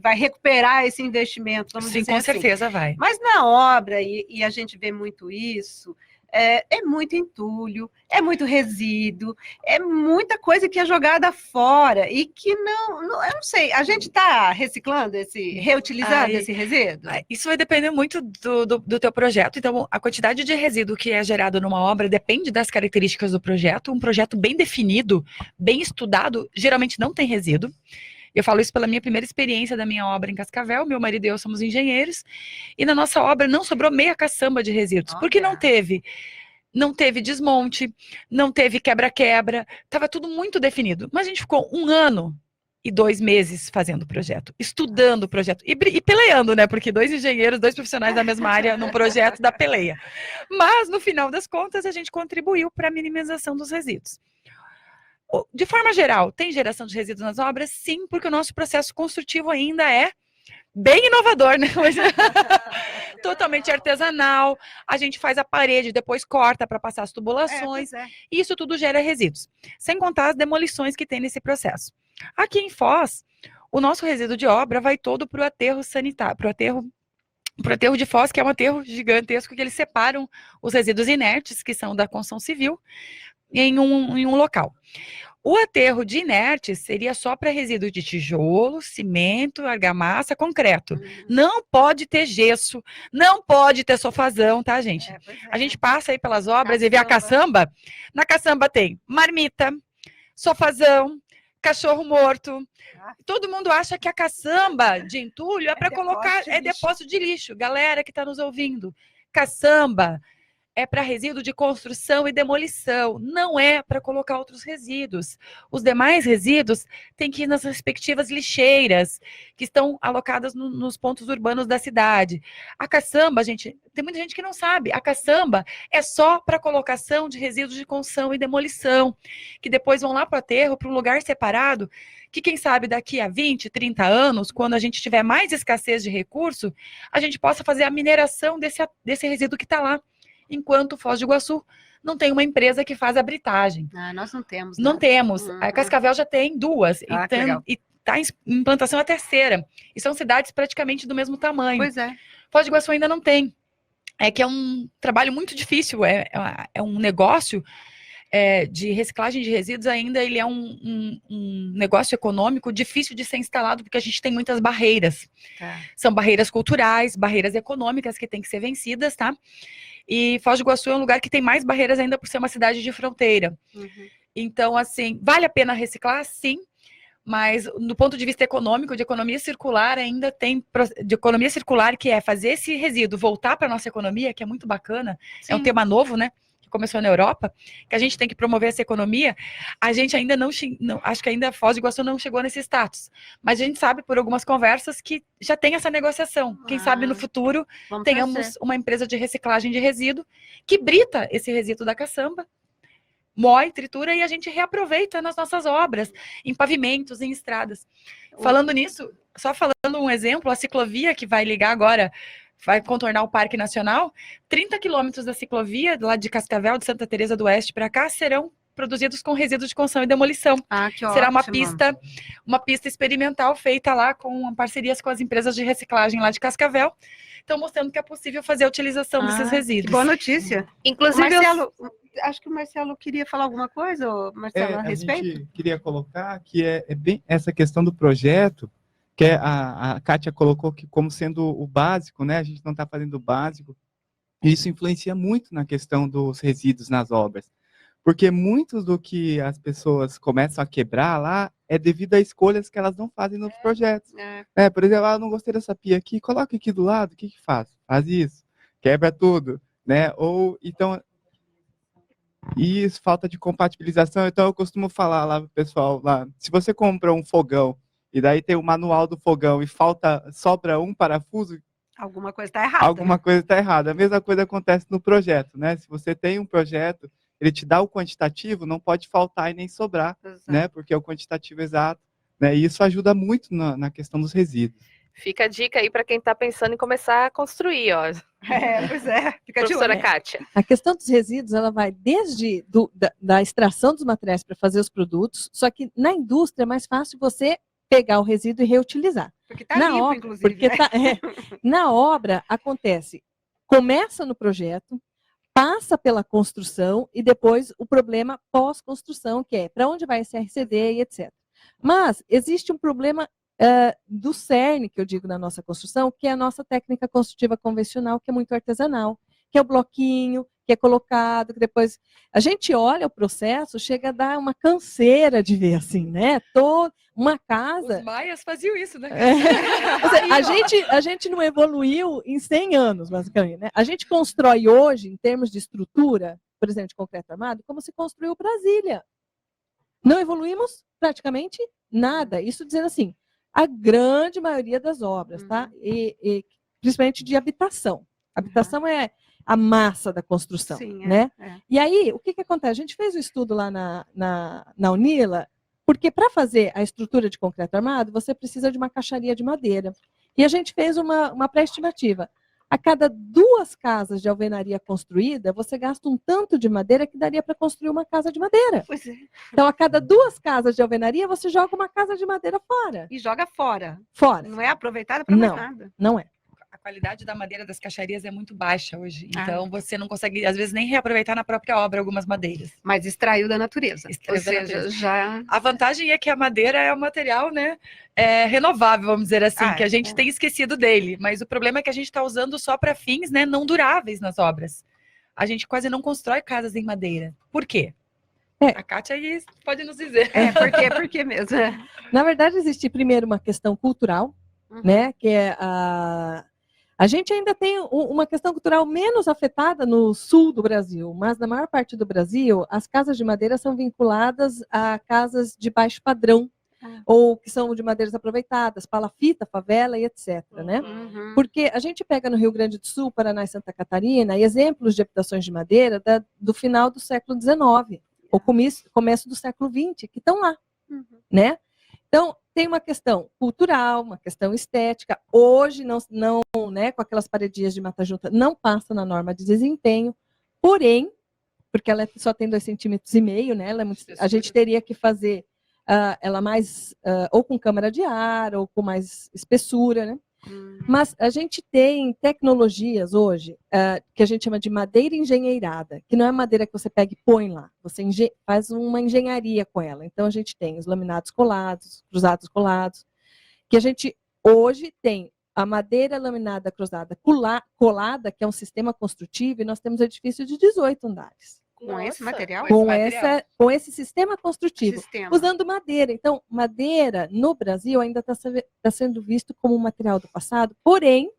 [SPEAKER 2] vai recuperar esse investimento. Vamos dizer
[SPEAKER 4] com
[SPEAKER 2] assim.
[SPEAKER 4] certeza vai.
[SPEAKER 2] Mas na obra, e a gente vê muito isso, é muito entulho, é muito resíduo, é muita coisa que é jogada fora e que eu não sei, a gente está reciclando reutilizando esse resíduo?
[SPEAKER 4] Isso vai depender muito do teu projeto. Então, a quantidade de resíduo que é gerado numa obra depende das características do projeto. Um projeto bem definido, bem estudado, geralmente não tem resíduo. Eu falo isso pela minha primeira experiência da minha obra em Cascavel. Meu marido e eu somos engenheiros. E na nossa obra não sobrou meia caçamba de resíduos. Porque não teve desmonte, não teve quebra-quebra. Estava tudo muito definido. Mas a gente ficou 1 ano e 2 meses fazendo o projeto, estudando o projeto e peleando, né? Porque 2 engenheiros, 2 profissionais da mesma área num projeto da peleia. Mas, no final das contas, a gente contribuiu para a minimização dos resíduos. De forma geral, tem geração de resíduos nas obras? Sim, porque o nosso processo construtivo ainda é bem inovador, né? Totalmente artesanal. A gente faz a parede, depois corta para passar as tubulações. E isso tudo gera resíduos. Sem contar as demolições que tem nesse processo. Aqui em Foz, o nosso resíduo de obra vai todo para o aterro sanitário, para o aterro de Foz, que é um aterro gigantesco, que eles separam os resíduos inertes, que são da construção civil, em um local. O aterro de inertes seria só para resíduo de tijolo, cimento, argamassa, concreto. Não pode ter gesso, não pode ter sofazão, tá, gente? A gente passa aí pelas obras e vê a caçamba. Na caçamba tem marmita, sofazão, cachorro morto. Todo mundo acha que a caçamba de entulho é para colocar, é depósito de lixo. Galera que está nos ouvindo, caçamba é para resíduo de construção e demolição, não é para colocar outros resíduos. Os demais resíduos têm que ir nas respectivas lixeiras, que estão alocadas nos pontos urbanos da cidade. A caçamba, gente, tem muita gente que não sabe, a caçamba é só para colocação de resíduos de construção e demolição, que depois vão lá para o aterro, para um lugar separado, que quem sabe daqui a 20, 30 anos, quando a gente tiver mais escassez de recurso, a gente possa fazer a mineração desse resíduo que está lá. Enquanto Foz do Iguaçu não tem uma empresa que faz a britagem.
[SPEAKER 2] Nós não temos.
[SPEAKER 4] Não temos. A Cascavel já tem 2. E está em implantação a terceira. E são cidades praticamente do mesmo tamanho.
[SPEAKER 2] Pois é.
[SPEAKER 4] Foz do Iguaçu ainda não tem. É que é um trabalho muito difícil. É um negócio de reciclagem de resíduos ainda. Ele é um negócio econômico difícil de ser instalado porque a gente tem muitas barreiras.
[SPEAKER 2] Tá.
[SPEAKER 4] São barreiras culturais, barreiras econômicas que têm que ser vencidas, tá? E Foz do Iguaçu é um lugar que tem mais barreiras ainda por ser uma cidade de fronteira. Então, assim, vale a pena reciclar? Sim. Mas, do ponto de vista econômico, de economia circular, ainda tem... De economia circular, que é fazer esse resíduo voltar para a nossa economia, que é muito bacana. Sim. É um tema novo, né? Que começou na Europa, que a gente tem que promover essa economia. A gente ainda não acho que ainda Foz do Iguaçu não chegou nesse status. Mas a gente sabe, por algumas conversas, que já tem essa negociação. Quem sabe no futuro tenhamos uma empresa de reciclagem de resíduo que brita esse resíduo da caçamba, moe, tritura e a gente reaproveita nas nossas obras, em pavimentos, em estradas. Falando nisso, só falando um exemplo, a ciclovia que vai ligar agora, vai contornar o Parque Nacional, 30 quilômetros da ciclovia, lá de Cascavel, de Santa Teresa do Oeste para cá, serão produzidos com resíduos de construção e demolição.
[SPEAKER 2] Que
[SPEAKER 4] será
[SPEAKER 2] ótimo.
[SPEAKER 4] uma pista experimental feita lá com parcerias com as empresas de reciclagem lá de Cascavel. Então, mostrando que é possível fazer a utilização desses resíduos.
[SPEAKER 2] Que boa notícia.
[SPEAKER 1] Inclusive,
[SPEAKER 2] Marcelo, acho que o Marcelo queria falar alguma coisa, Marcelo, a respeito?
[SPEAKER 5] A gente queria colocar que é bem essa questão do projeto, que a Kátia colocou que como sendo o básico, né? A gente não está fazendo o básico. E isso influencia muito na questão dos resíduos nas obras. Porque muitos do que as pessoas começam a quebrar lá é devido a escolhas que elas não fazem nos projetos. Por exemplo, eu não gostei dessa pia aqui, coloca aqui do lado, o que faz? Faz isso, quebra tudo, né? Ou, então, isso, falta de compatibilização. Então, eu costumo falar lá pro pessoal, lá, se você compra um fogão, e daí tem o manual do fogão e sobra um parafuso,
[SPEAKER 2] alguma coisa está errada.
[SPEAKER 5] Alguma coisa está errada. A mesma coisa acontece no projeto, né? Se você tem um projeto, ele te dá o quantitativo, não pode faltar e nem sobrar, né? Porque é o quantitativo exato, né? E isso ajuda muito na questão dos resíduos.
[SPEAKER 1] Fica a dica aí para quem está pensando em começar a construir, ó.
[SPEAKER 2] Pois é. Fica
[SPEAKER 1] Professora Kátia.
[SPEAKER 3] A questão dos resíduos, ela vai desde da extração dos materiais para fazer os produtos, só que na indústria é mais fácil você pegar o resíduo e reutilizar.
[SPEAKER 2] Porque está limpo,
[SPEAKER 3] obra,
[SPEAKER 2] inclusive.
[SPEAKER 3] Porque na obra acontece, começa no projeto, passa pela construção e depois o problema pós-construção, que é para onde vai esse RCD e etc. Mas existe um problema do cerne, que eu digo, na nossa construção, que é a nossa técnica construtiva convencional, que é muito artesanal, que é o bloquinho, que é colocado, que depois a gente olha o processo, chega a dar uma canseira de ver assim, né? Uma casa...
[SPEAKER 4] Os maias faziam isso, né?
[SPEAKER 3] A gente não evoluiu em 100 anos, basicamente, né? A gente constrói hoje, em termos de estrutura, por exemplo, de concreto armado, como se construiu Brasília. Não evoluímos praticamente nada. Isso dizendo assim, a grande maioria das obras, tá? E principalmente de habitação. Habitação é a massa da construção, né? E aí, o que acontece? A gente fez um estudo lá na Unila, porque para fazer a estrutura de concreto armado, você precisa de uma caixaria de madeira. E a gente fez uma pré-estimativa. A cada 2 casas de alvenaria construída, você gasta um tanto de madeira que daria para construir uma casa de madeira.
[SPEAKER 2] Pois é.
[SPEAKER 3] Então, a cada 2 casas de alvenaria, você joga uma casa de madeira fora.
[SPEAKER 2] E joga fora.
[SPEAKER 3] Fora.
[SPEAKER 2] Não é aproveitada para mais nada.
[SPEAKER 3] Não é.
[SPEAKER 4] a qualidade da madeira das caixarias é muito baixa hoje. Então, você não consegue, às vezes, nem reaproveitar na própria obra algumas madeiras.
[SPEAKER 2] Mas extraiu da natureza.
[SPEAKER 4] Extraiu
[SPEAKER 2] Ou
[SPEAKER 4] da
[SPEAKER 2] seja,
[SPEAKER 4] natureza.
[SPEAKER 2] já...
[SPEAKER 4] A vantagem é que a madeira é um material, né, renovável, vamos dizer assim, que a gente tem esquecido dele. Mas o problema é que a gente está usando só para fins, né, não duráveis nas obras. A gente quase não constrói casas em madeira. Por quê? A Kátia aí pode nos dizer.
[SPEAKER 2] Por que mesmo?
[SPEAKER 3] Na verdade, existe primeiro uma questão cultural, né? Que é a gente ainda tem uma questão cultural menos afetada no sul do Brasil, mas na maior parte do Brasil, as casas de madeira são vinculadas a casas de baixo padrão, ou que são de madeiras aproveitadas, palafita, favela e etc. Né? Porque a gente pega no Rio Grande do Sul, Paraná e Santa Catarina, exemplos de habitações de madeira do final do século XIX, ou começo do século XX, que estão lá, né? Então, tem uma questão cultural, uma questão estética. Hoje, não, né, com aquelas paredinhas de mata junta, não passa na norma de desempenho, porém, porque ela só tem 2,5 centímetros, né? A gente teria que fazer ela mais, ou com câmara de ar, ou com mais espessura, né? Mas a gente tem tecnologias hoje que a gente chama de madeira engenheirada, que não é madeira que você pega e põe lá, você faz uma engenharia com ela. Então a gente tem os laminados colados, cruzados colados, que a gente hoje tem a madeira laminada cruzada colada, que é um sistema construtivo, e nós temos edifício de 18 andares.
[SPEAKER 2] Com esse material?
[SPEAKER 3] Com esse sistema construtivo, usando madeira. Então, madeira, no Brasil, ainda está sendo visto como um material do passado, porém,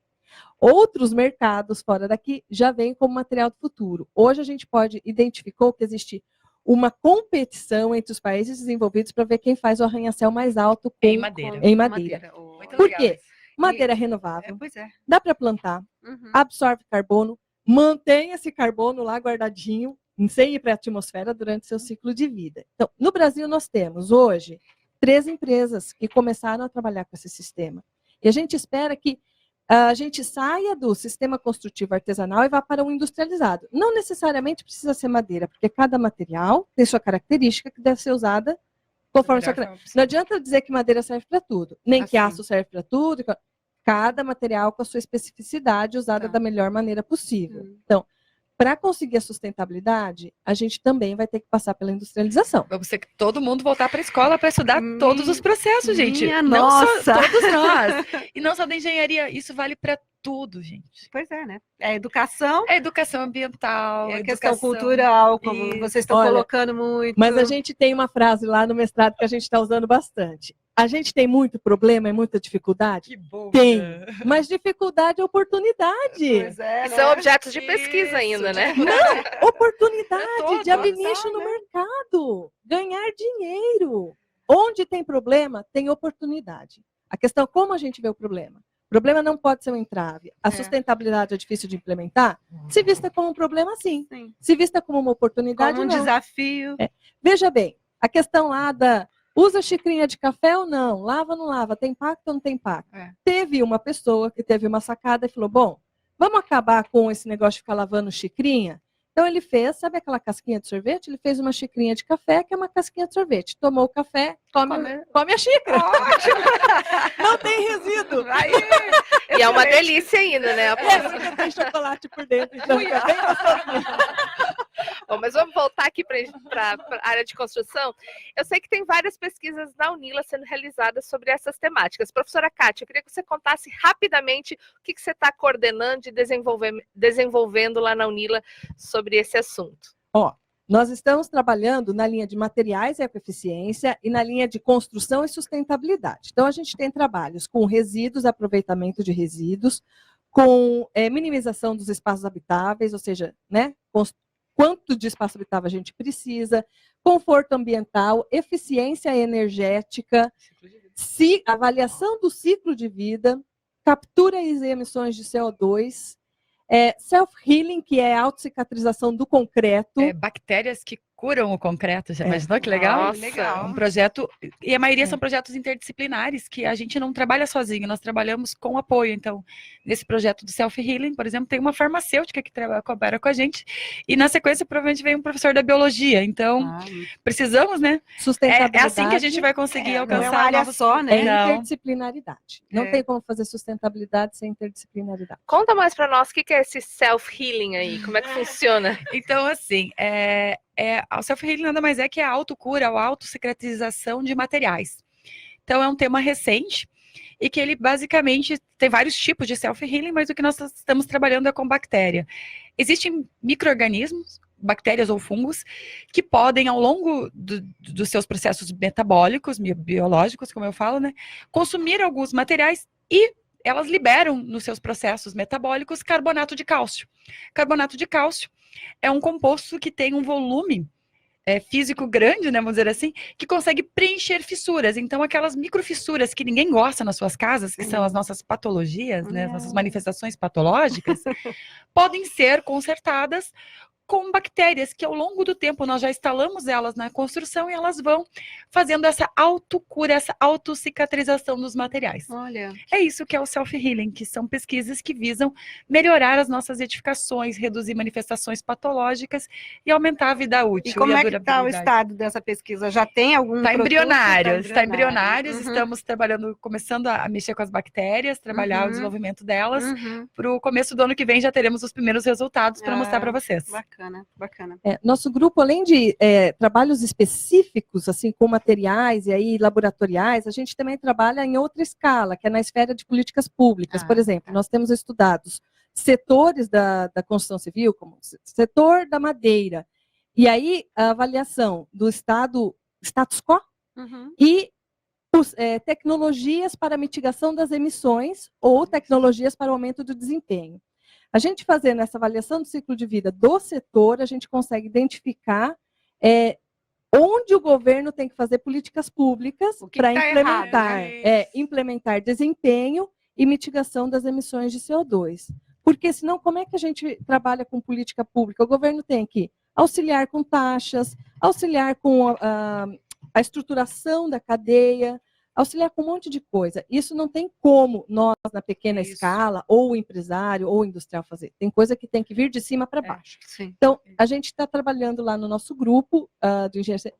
[SPEAKER 3] outros mercados fora daqui já vêm como material do futuro. Hoje, a gente identificou que existe uma competição entre os países desenvolvidos para ver quem faz o arranha-céu mais alto
[SPEAKER 4] em madeira.
[SPEAKER 3] Por quê? Madeira renovável, dá para plantar, absorve carbono, mantém esse carbono lá guardadinho, sem ir para a atmosfera durante seu ciclo de vida. Então, no Brasil, nós temos hoje 3 empresas que começaram a trabalhar com esse sistema. E a gente espera que a gente saia do sistema construtivo artesanal e vá para o industrializado. Não necessariamente precisa ser madeira, porque cada material tem sua característica que deve ser usada conforme sua característica. Não adianta dizer que madeira serve para tudo, nem que aço serve para tudo. Cada material com a sua especificidade usada da melhor maneira possível. Então, para conseguir a sustentabilidade, a gente também vai ter que passar pela industrialização.
[SPEAKER 4] Vamos ter que todo mundo voltar para a escola para estudar todos os processos, gente.
[SPEAKER 2] Nossa!
[SPEAKER 4] Todos nós. E não só da engenharia, isso vale para tudo, gente.
[SPEAKER 2] Pois é, né? É educação.
[SPEAKER 4] É educação ambiental.
[SPEAKER 2] É questão cultural, como vocês estão colocando muito.
[SPEAKER 3] Mas a gente tem uma frase lá no mestrado que a gente está usando bastante. A gente tem muito problema e muita dificuldade?
[SPEAKER 4] Que bom.
[SPEAKER 3] Tem. Mas dificuldade é oportunidade.
[SPEAKER 2] Pois é,
[SPEAKER 1] né? São objetos de pesquisa ainda, né?
[SPEAKER 3] Não, oportunidade de abrir nicho no mercado. Ganhar dinheiro. Onde tem problema, tem oportunidade. A questão é como a gente vê o problema. O problema não pode ser um entrave. A sustentabilidade é difícil de implementar? Se vista como um problema, sim. Se vista como uma oportunidade,
[SPEAKER 2] como um desafio.
[SPEAKER 3] Veja bem, a questão lá usa xicrinha de café ou não? Lava ou não lava? Tem impacto ou não tem impacto? Teve uma pessoa que teve uma sacada e falou, bom, vamos acabar com esse negócio de ficar lavando xicrinha? Então ele fez, sabe aquela casquinha de sorvete? Ele fez uma xicrinha de café, que é uma casquinha de sorvete. Tomou o café, come a xícara. Não tem resíduo.
[SPEAKER 1] E é uma delícia ainda, né?
[SPEAKER 3] Tem chocolate por dentro. Então fica bem gostosinho.
[SPEAKER 1] Bom, mas vamos voltar aqui para a área de construção. Eu sei que tem várias pesquisas na Unila sendo realizadas sobre essas temáticas. Professora Kátia, eu queria que você contasse rapidamente o que você está coordenando e desenvolvendo lá na Unila sobre esse assunto.
[SPEAKER 3] Nós estamos trabalhando na linha de materiais e ecoeficiência e na linha de construção e sustentabilidade. Então, a gente tem trabalhos com resíduos, aproveitamento de resíduos, com minimização dos espaços habitáveis, ou seja, né, quanto de espaço habitável a gente precisa, conforto ambiental, eficiência energética, avaliação do ciclo de vida, captura e emissões de CO2, self-healing, que é a autocicatrização do concreto.
[SPEAKER 4] Bactérias que curam o concreto. Já imaginou que legal?
[SPEAKER 1] Nossa,
[SPEAKER 2] legal.
[SPEAKER 4] Um projeto, e a maioria são projetos interdisciplinares, que a gente não trabalha sozinho, nós trabalhamos com apoio. Então, nesse projeto do Self-Healing, por exemplo, tem uma farmacêutica que trabalha com a gente, e na sequência, provavelmente, vem um professor da biologia. Então, precisamos, né? É
[SPEAKER 3] Sustentabilidade
[SPEAKER 4] assim que a gente vai conseguir
[SPEAKER 2] Não é
[SPEAKER 4] alcançar
[SPEAKER 2] uma área
[SPEAKER 4] novos...
[SPEAKER 2] só,
[SPEAKER 3] é
[SPEAKER 2] né?
[SPEAKER 4] Não.
[SPEAKER 3] interdisciplinaridade. Não
[SPEAKER 2] É.
[SPEAKER 3] tem como fazer sustentabilidade sem interdisciplinaridade.
[SPEAKER 1] conta mais pra nós o que é esse self-healing aí, como é que funciona?
[SPEAKER 4] Então, assim, o self-healing nada mais é que a autocura, a autossecretização de materiais. Então, é um tema recente e que ele basicamente tem vários tipos de self-healing, mas o que nós estamos trabalhando é com bactéria. Existem micro-organismos, bactérias ou fungos, que podem, ao longo dos seus processos metabólicos, biológicos, como eu falo, né, consumir alguns materiais e elas liberam nos seus processos metabólicos carbonato de cálcio. Carbonato de cálcio é um composto que tem um volume físico grande, né, vamos dizer assim, que consegue preencher fissuras. Então, aquelas microfissuras que ninguém gosta nas suas casas, que são as nossas patologias, né, as nossas manifestações patológicas, podem ser consertadas com bactérias que ao longo do tempo nós já instalamos elas na construção e elas vão fazendo essa autocura, essa autocicatrização dos materiais.
[SPEAKER 2] Olha.
[SPEAKER 4] É isso que é o self-healing, que são pesquisas que visam melhorar as nossas edificações, reduzir manifestações patológicas e aumentar a vida útil.
[SPEAKER 2] E como
[SPEAKER 4] a
[SPEAKER 2] é que está o
[SPEAKER 4] durabilidade.
[SPEAKER 2] estado dessa pesquisa? Já tem algum
[SPEAKER 4] Está
[SPEAKER 2] produto?
[SPEAKER 4] embrionários,
[SPEAKER 2] Tá embrionário.
[SPEAKER 4] Estamos trabalhando, começando a mexer com as bactérias, trabalhar o desenvolvimento delas. Para o começo do ano que vem já teremos os primeiros resultados para mostrar para vocês.
[SPEAKER 2] Bacana, bacana.
[SPEAKER 3] Nosso grupo, além de trabalhos específicos, assim, com materiais e aí laboratoriais, a gente também trabalha em outra escala, que é na esfera de políticas públicas. Por exemplo, nós temos estudados setores da construção civil, como o setor da madeira, e aí a avaliação do status quo e tecnologias para mitigação das emissões ou tecnologias para o aumento do desempenho. A gente fazendo essa avaliação do ciclo de vida do setor, a gente consegue identificar onde o governo tem que fazer políticas públicas para implementar desempenho e mitigação das emissões de CO2. Porque senão, como é que a gente trabalha com política pública? O governo tem que auxiliar com taxas, auxiliar com a estruturação da cadeia, auxiliar com um monte de coisa. Isso não tem como nós, na pequena escala, ou o empresário, ou o industrial fazer. Tem coisa que tem que vir de cima para baixo. Então, a gente está trabalhando lá no nosso grupo de engenharia,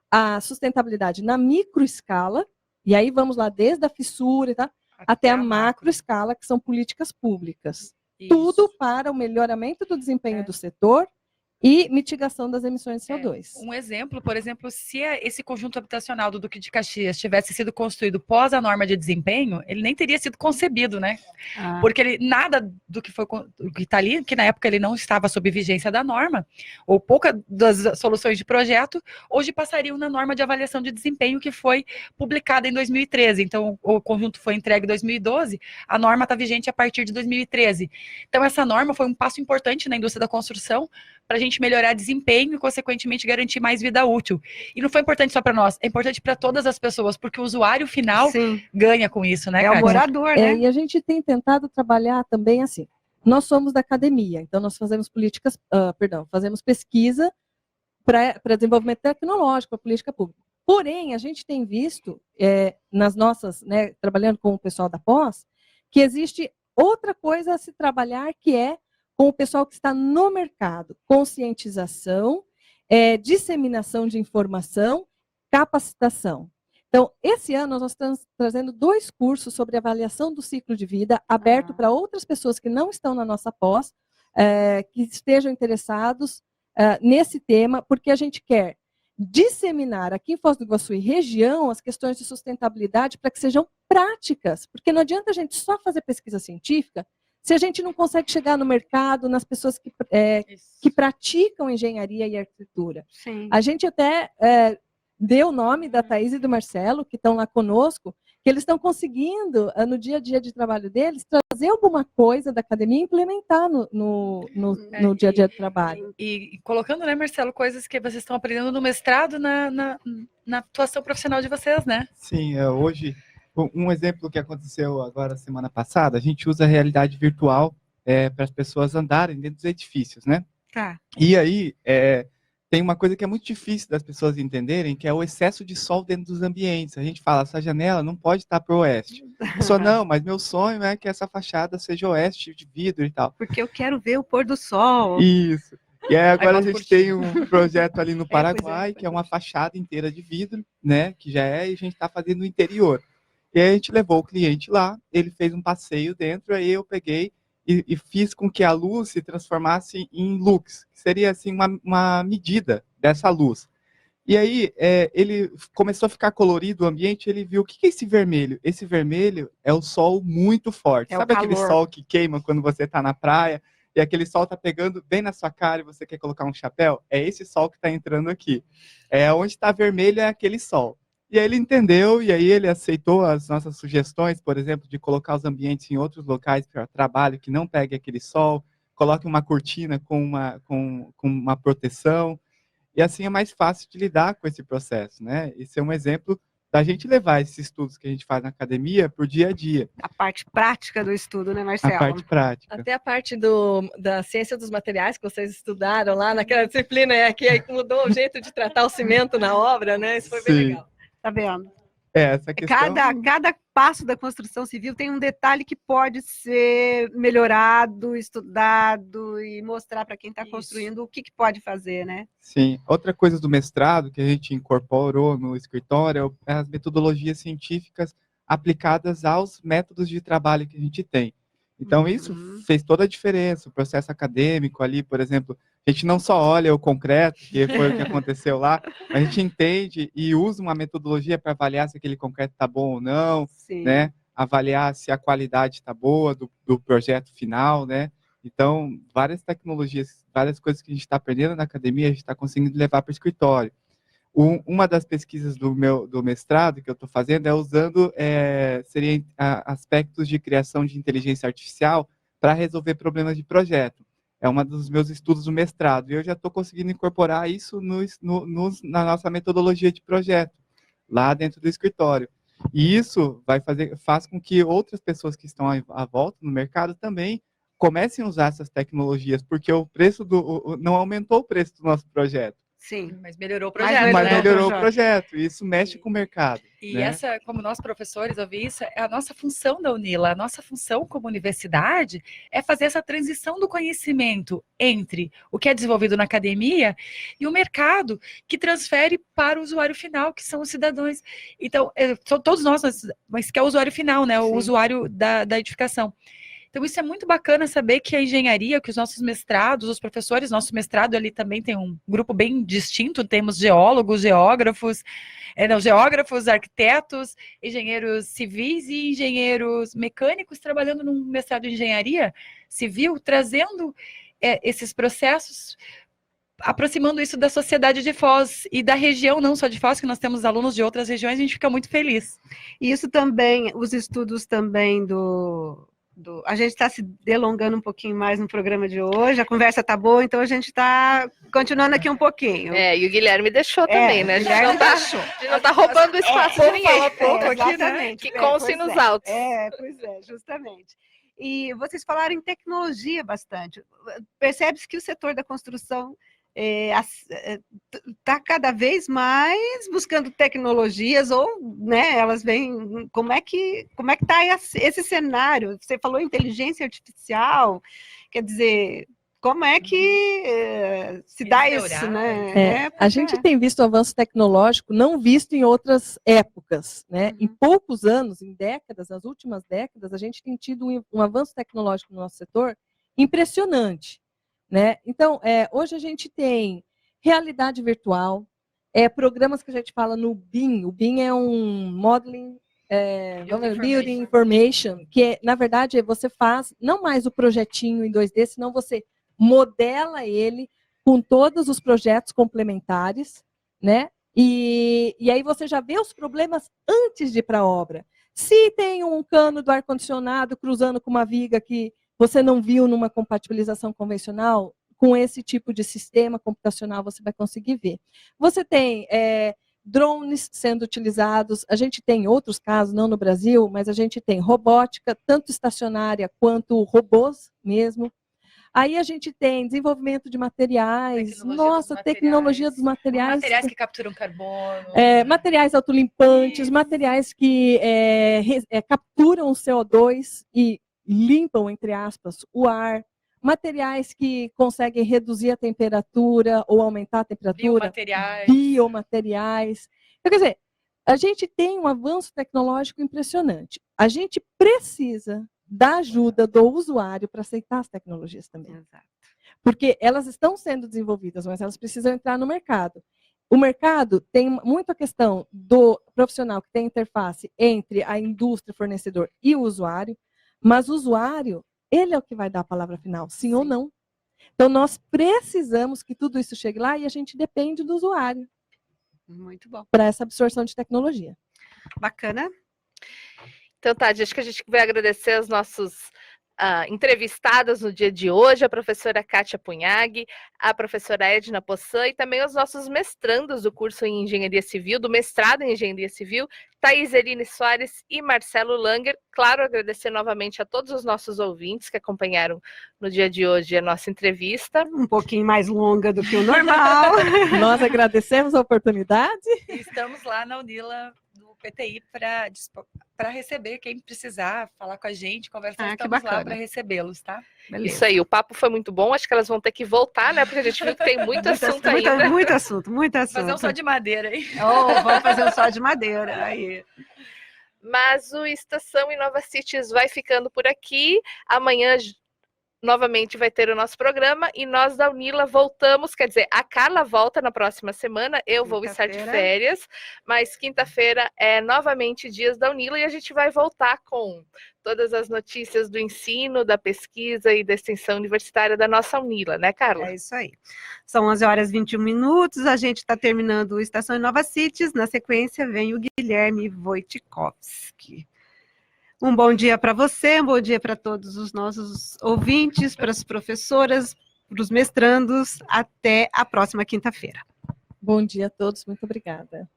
[SPEAKER 3] a sustentabilidade na microescala, e aí vamos lá desde a fissura até a macroescala, que são políticas públicas. Isso. Tudo para o melhoramento do desempenho do setor e mitigação das emissões de CO2.
[SPEAKER 4] Um exemplo, por exemplo, se esse conjunto habitacional do Duque de Caxias tivesse sido construído pós a norma de desempenho, ele nem teria sido concebido, né? Porque nada do que está ali, que na época ele não estava sob vigência da norma, ou pouca das soluções de projeto, hoje passariam na norma de avaliação de desempenho que foi publicada em 2013. Então, o conjunto foi entregue em 2012, a norma está vigente a partir de 2013. Então, essa norma foi um passo importante na indústria da construção para a gente melhorar desempenho e, consequentemente, garantir mais vida útil. E não foi importante só para nós, é importante para todas as pessoas, porque o usuário final ganha com isso, né,
[SPEAKER 2] Kátia? É o morador, né?
[SPEAKER 3] E a gente tem tentado trabalhar também assim. Nós somos da academia, então nós fazemos fazemos pesquisa para desenvolvimento tecnológico, para política pública. Porém, a gente tem visto, nas nossas, trabalhando com o pessoal da pós, que existe outra coisa a se trabalhar, que é com o pessoal que está no mercado, conscientização, disseminação de informação, capacitação. Então, esse ano nós estamos trazendo 2 cursos sobre avaliação do ciclo de vida, aberto para outras pessoas que não estão na nossa pós, que estejam interessados nesse tema, porque a gente quer disseminar aqui em Foz do Iguaçu e região as questões de sustentabilidade para que sejam práticas, porque não adianta a gente só fazer pesquisa científica se a gente não consegue chegar no mercado, nas pessoas que praticam engenharia e arquitetura.
[SPEAKER 2] Sim.
[SPEAKER 3] A gente até deu o nome da Thaís e do Marcelo, que estão lá conosco, que eles estão conseguindo, no dia a dia de trabalho deles, trazer alguma coisa da academia e implementar no dia a dia do trabalho.
[SPEAKER 4] E colocando, né, Marcelo, coisas que vocês estão aprendendo no mestrado, na atuação profissional de vocês, né?
[SPEAKER 5] Sim, hoje... Um exemplo que aconteceu agora semana passada, a gente usa a realidade virtual para as pessoas andarem dentro dos edifícios, né?
[SPEAKER 2] Tá.
[SPEAKER 5] E aí, tem uma coisa que é muito difícil das pessoas entenderem, que é o excesso de sol dentro dos ambientes. A gente fala, essa janela não pode estar para o oeste. A pessoa, não, mas meu sonho é que essa fachada seja oeste de vidro e tal.
[SPEAKER 2] Porque eu quero ver o pôr do sol.
[SPEAKER 5] Isso. E aí agora a gente tem
[SPEAKER 1] curtindo.
[SPEAKER 5] um projeto ali no
[SPEAKER 2] pois é,
[SPEAKER 5] Paraguai,
[SPEAKER 2] pois
[SPEAKER 5] que é
[SPEAKER 2] é.
[SPEAKER 5] uma fachada inteira de vidro, né? Que já é, e a gente está fazendo no interior. E aí a gente levou o cliente lá, ele fez um passeio dentro, aí eu peguei e fiz com que a luz se transformasse em lux, que seria assim uma medida dessa luz. E aí ele começou a ficar colorido o ambiente, ele viu, o que é esse vermelho? Esse vermelho é o sol muito forte.
[SPEAKER 2] É o
[SPEAKER 5] Sabe aquele
[SPEAKER 2] calor.
[SPEAKER 5] sol que queima quando você está na praia, e aquele sol está pegando bem na sua cara e você quer colocar um chapéu? É esse sol que está entrando aqui. Onde está vermelho é aquele sol. E aí ele entendeu, e aí ele aceitou as nossas sugestões, por exemplo, de colocar os ambientes em outros locais para trabalho que não pegue aquele sol, coloque uma cortina com uma proteção, e assim é mais fácil de lidar com esse processo, né? Esse é um exemplo da gente levar esses estudos que a gente faz na academia para o dia a dia,
[SPEAKER 2] A parte prática do estudo, né,
[SPEAKER 5] a
[SPEAKER 2] Marcelo?
[SPEAKER 5] parte prática.
[SPEAKER 3] Até a parte da ciência dos materiais que vocês estudaram lá naquela disciplina, que aí mudou o jeito de tratar o cimento na obra, né? Isso foi bem
[SPEAKER 5] Sim.
[SPEAKER 3] legal.
[SPEAKER 2] Tá vendo?
[SPEAKER 5] Essa questão...
[SPEAKER 2] Cada passo da construção civil tem um detalhe que pode ser melhorado, estudado e mostrar para quem está
[SPEAKER 3] Isso.
[SPEAKER 2] construindo o que pode fazer, né?
[SPEAKER 5] Sim. Outra coisa do mestrado que a gente incorporou no escritório é as metodologias científicas aplicadas aos métodos de trabalho que a gente tem. Então, isso fez toda a diferença. O processo acadêmico ali, por exemplo, a gente não só olha o concreto, que foi o que aconteceu lá, a gente entende e usa uma metodologia para avaliar se aquele concreto está bom ou não,
[SPEAKER 2] Sim.
[SPEAKER 5] né? Avaliar se a qualidade está boa do projeto final, né? Então, várias tecnologias, várias coisas que a gente está aprendendo na academia, a gente está conseguindo levar para o escritório. Uma das pesquisas do mestrado que eu estou fazendo é usando aspectos de criação de inteligência artificial para resolver problemas de projeto. É um dos meus estudos do mestrado, e eu já estou conseguindo incorporar isso na nossa metodologia de projeto, lá dentro do escritório. E isso faz com que outras pessoas que estão à volta no mercado também comecem a usar essas tecnologias, porque o preço não aumentou o preço do nosso projeto.
[SPEAKER 2] Sim.
[SPEAKER 4] Mas melhorou o
[SPEAKER 2] Mas
[SPEAKER 4] projeto,
[SPEAKER 5] Mas
[SPEAKER 4] né?
[SPEAKER 5] melhorou o projeto, e isso mexe com o mercado.
[SPEAKER 4] E
[SPEAKER 5] né?
[SPEAKER 4] essa, como nós professores, eu vi isso, é a nossa função da UNILA. A nossa função como universidade é fazer essa transição do conhecimento entre o que é desenvolvido na academia e o mercado, que transfere para o usuário final, que são os cidadãos. Então, são todos nós, mas que é o usuário final, né? O
[SPEAKER 2] Sim.
[SPEAKER 4] usuário da edificação. Então, isso é muito bacana saber que a engenharia, que os nossos mestrados, os professores, nosso mestrado ali também tem um grupo bem distinto, temos geólogos, geógrafos, arquitetos, engenheiros civis e engenheiros mecânicos trabalhando num mestrado de engenharia civil, trazendo esses processos, aproximando isso da sociedade de Foz e da região, não só de Foz, que nós temos alunos de outras regiões, a gente fica muito feliz.
[SPEAKER 2] E isso também, os estudos também a gente está se delongando um pouquinho mais no programa de hoje, a conversa está boa, então a gente está continuando aqui um pouquinho.
[SPEAKER 1] E o Guilherme deixou também, né? A gente
[SPEAKER 2] Guilherme
[SPEAKER 1] não tá,
[SPEAKER 2] deixou.
[SPEAKER 1] a gente não tá roubando o espaço de ninguém.
[SPEAKER 4] Fala pouco aqui, né?
[SPEAKER 2] Exatamente.
[SPEAKER 1] Que constem
[SPEAKER 2] Pois
[SPEAKER 1] nos autos.
[SPEAKER 2] Pois é, justamente. E vocês falaram em tecnologia bastante. Percebe-se que o setor da construção está cada vez mais buscando tecnologias, ou, né, elas vêm, como é que está esse cenário? Você falou inteligência artificial, quer dizer, como é que se dá isso, né?
[SPEAKER 3] A gente tem visto o avanço tecnológico não visto em outras épocas, né? Em poucos anos, em décadas, nas últimas décadas, a gente tem tido um avanço tecnológico no nosso setor impressionante, né? Então, hoje a gente tem realidade virtual, programas que a gente fala no BIM. O BIM é um Modeling Building Information, que na verdade você faz não mais o projetinho em 2D, senão você modela ele com todos os projetos complementares, né? E aí você já vê os problemas antes de ir para a obra. Se tem um cano do ar-condicionado cruzando com uma viga que você não viu numa compatibilização convencional, com esse tipo de sistema computacional você vai conseguir ver. Você tem drones sendo utilizados, a gente tem outros casos, não no Brasil, mas a gente tem robótica, tanto estacionária quanto robôs mesmo. Aí a gente tem desenvolvimento de materiais,
[SPEAKER 4] Tecnologia dos
[SPEAKER 3] tecnologia dos materiais.
[SPEAKER 4] Materiais que capturam carbono.
[SPEAKER 3] Materiais autolimpantes,
[SPEAKER 4] Isso.
[SPEAKER 3] materiais que capturam o CO2 e limpam, entre aspas, o ar. Materiais que conseguem reduzir a temperatura ou aumentar a temperatura. Biomateriais. Então, quer dizer, a gente tem um avanço tecnológico impressionante. A gente precisa da ajuda do usuário para aceitar as tecnologias também.
[SPEAKER 2] Exato.
[SPEAKER 3] Porque elas estão sendo desenvolvidas, mas elas precisam entrar no mercado. O mercado tem muito a questão do profissional que tem interface entre a indústria, fornecedor e o usuário, mas o usuário, ele é o que vai dar a palavra final, sim ou não. Então, nós precisamos que tudo isso chegue lá e a gente depende do usuário.
[SPEAKER 2] Muito bom.
[SPEAKER 3] Para essa absorção de tecnologia.
[SPEAKER 2] Bacana.
[SPEAKER 1] Então tá, acho que a gente vai agradecer aos nossos entrevistadas no dia de hoje, a professora Kátia Punhag, a professora Edna Poçan e também os nossos mestrandos do curso em Engenharia Civil, do mestrado em Engenharia Civil, Thaís Eline Soares e Marcelo Langer. Claro, agradecer novamente a todos os nossos ouvintes que acompanharam no dia de hoje a nossa entrevista.
[SPEAKER 2] Um pouquinho mais longa do que o normal.
[SPEAKER 3] Nós agradecemos a oportunidade.
[SPEAKER 4] E estamos lá na Unila do PTI para receber quem precisar, falar com a gente, conversar, estamos lá para recebê-los, tá?
[SPEAKER 2] Beleza.
[SPEAKER 1] Isso aí, o papo foi muito bom, acho que elas vão ter que voltar, né? Porque a gente viu que tem muito assunto ainda.
[SPEAKER 2] Muito assunto, muito assunto.
[SPEAKER 4] Fazer um só de madeira aí.
[SPEAKER 2] Vamos fazer um só de madeira. Aí.
[SPEAKER 1] Mas o Estação Inova Cities vai ficando por aqui. Amanhã novamente vai ter o nosso programa e nós da Unila voltamos, quer dizer, a Carla volta na próxima semana, eu vou estar de férias, mas quinta-feira é novamente Dias da Unila e a gente vai voltar com todas as notícias do ensino, da pesquisa e da extensão universitária da nossa Unila, né, Carla?
[SPEAKER 2] É isso aí. São 11h21, a gente está terminando o Estação Inova Cities, na sequência vem o Guilherme Wojtkowski. Um bom dia para você, um bom dia para todos os nossos ouvintes, para as professoras, para os mestrandos. Até a próxima quinta-feira.
[SPEAKER 3] Bom dia a todos, muito obrigada.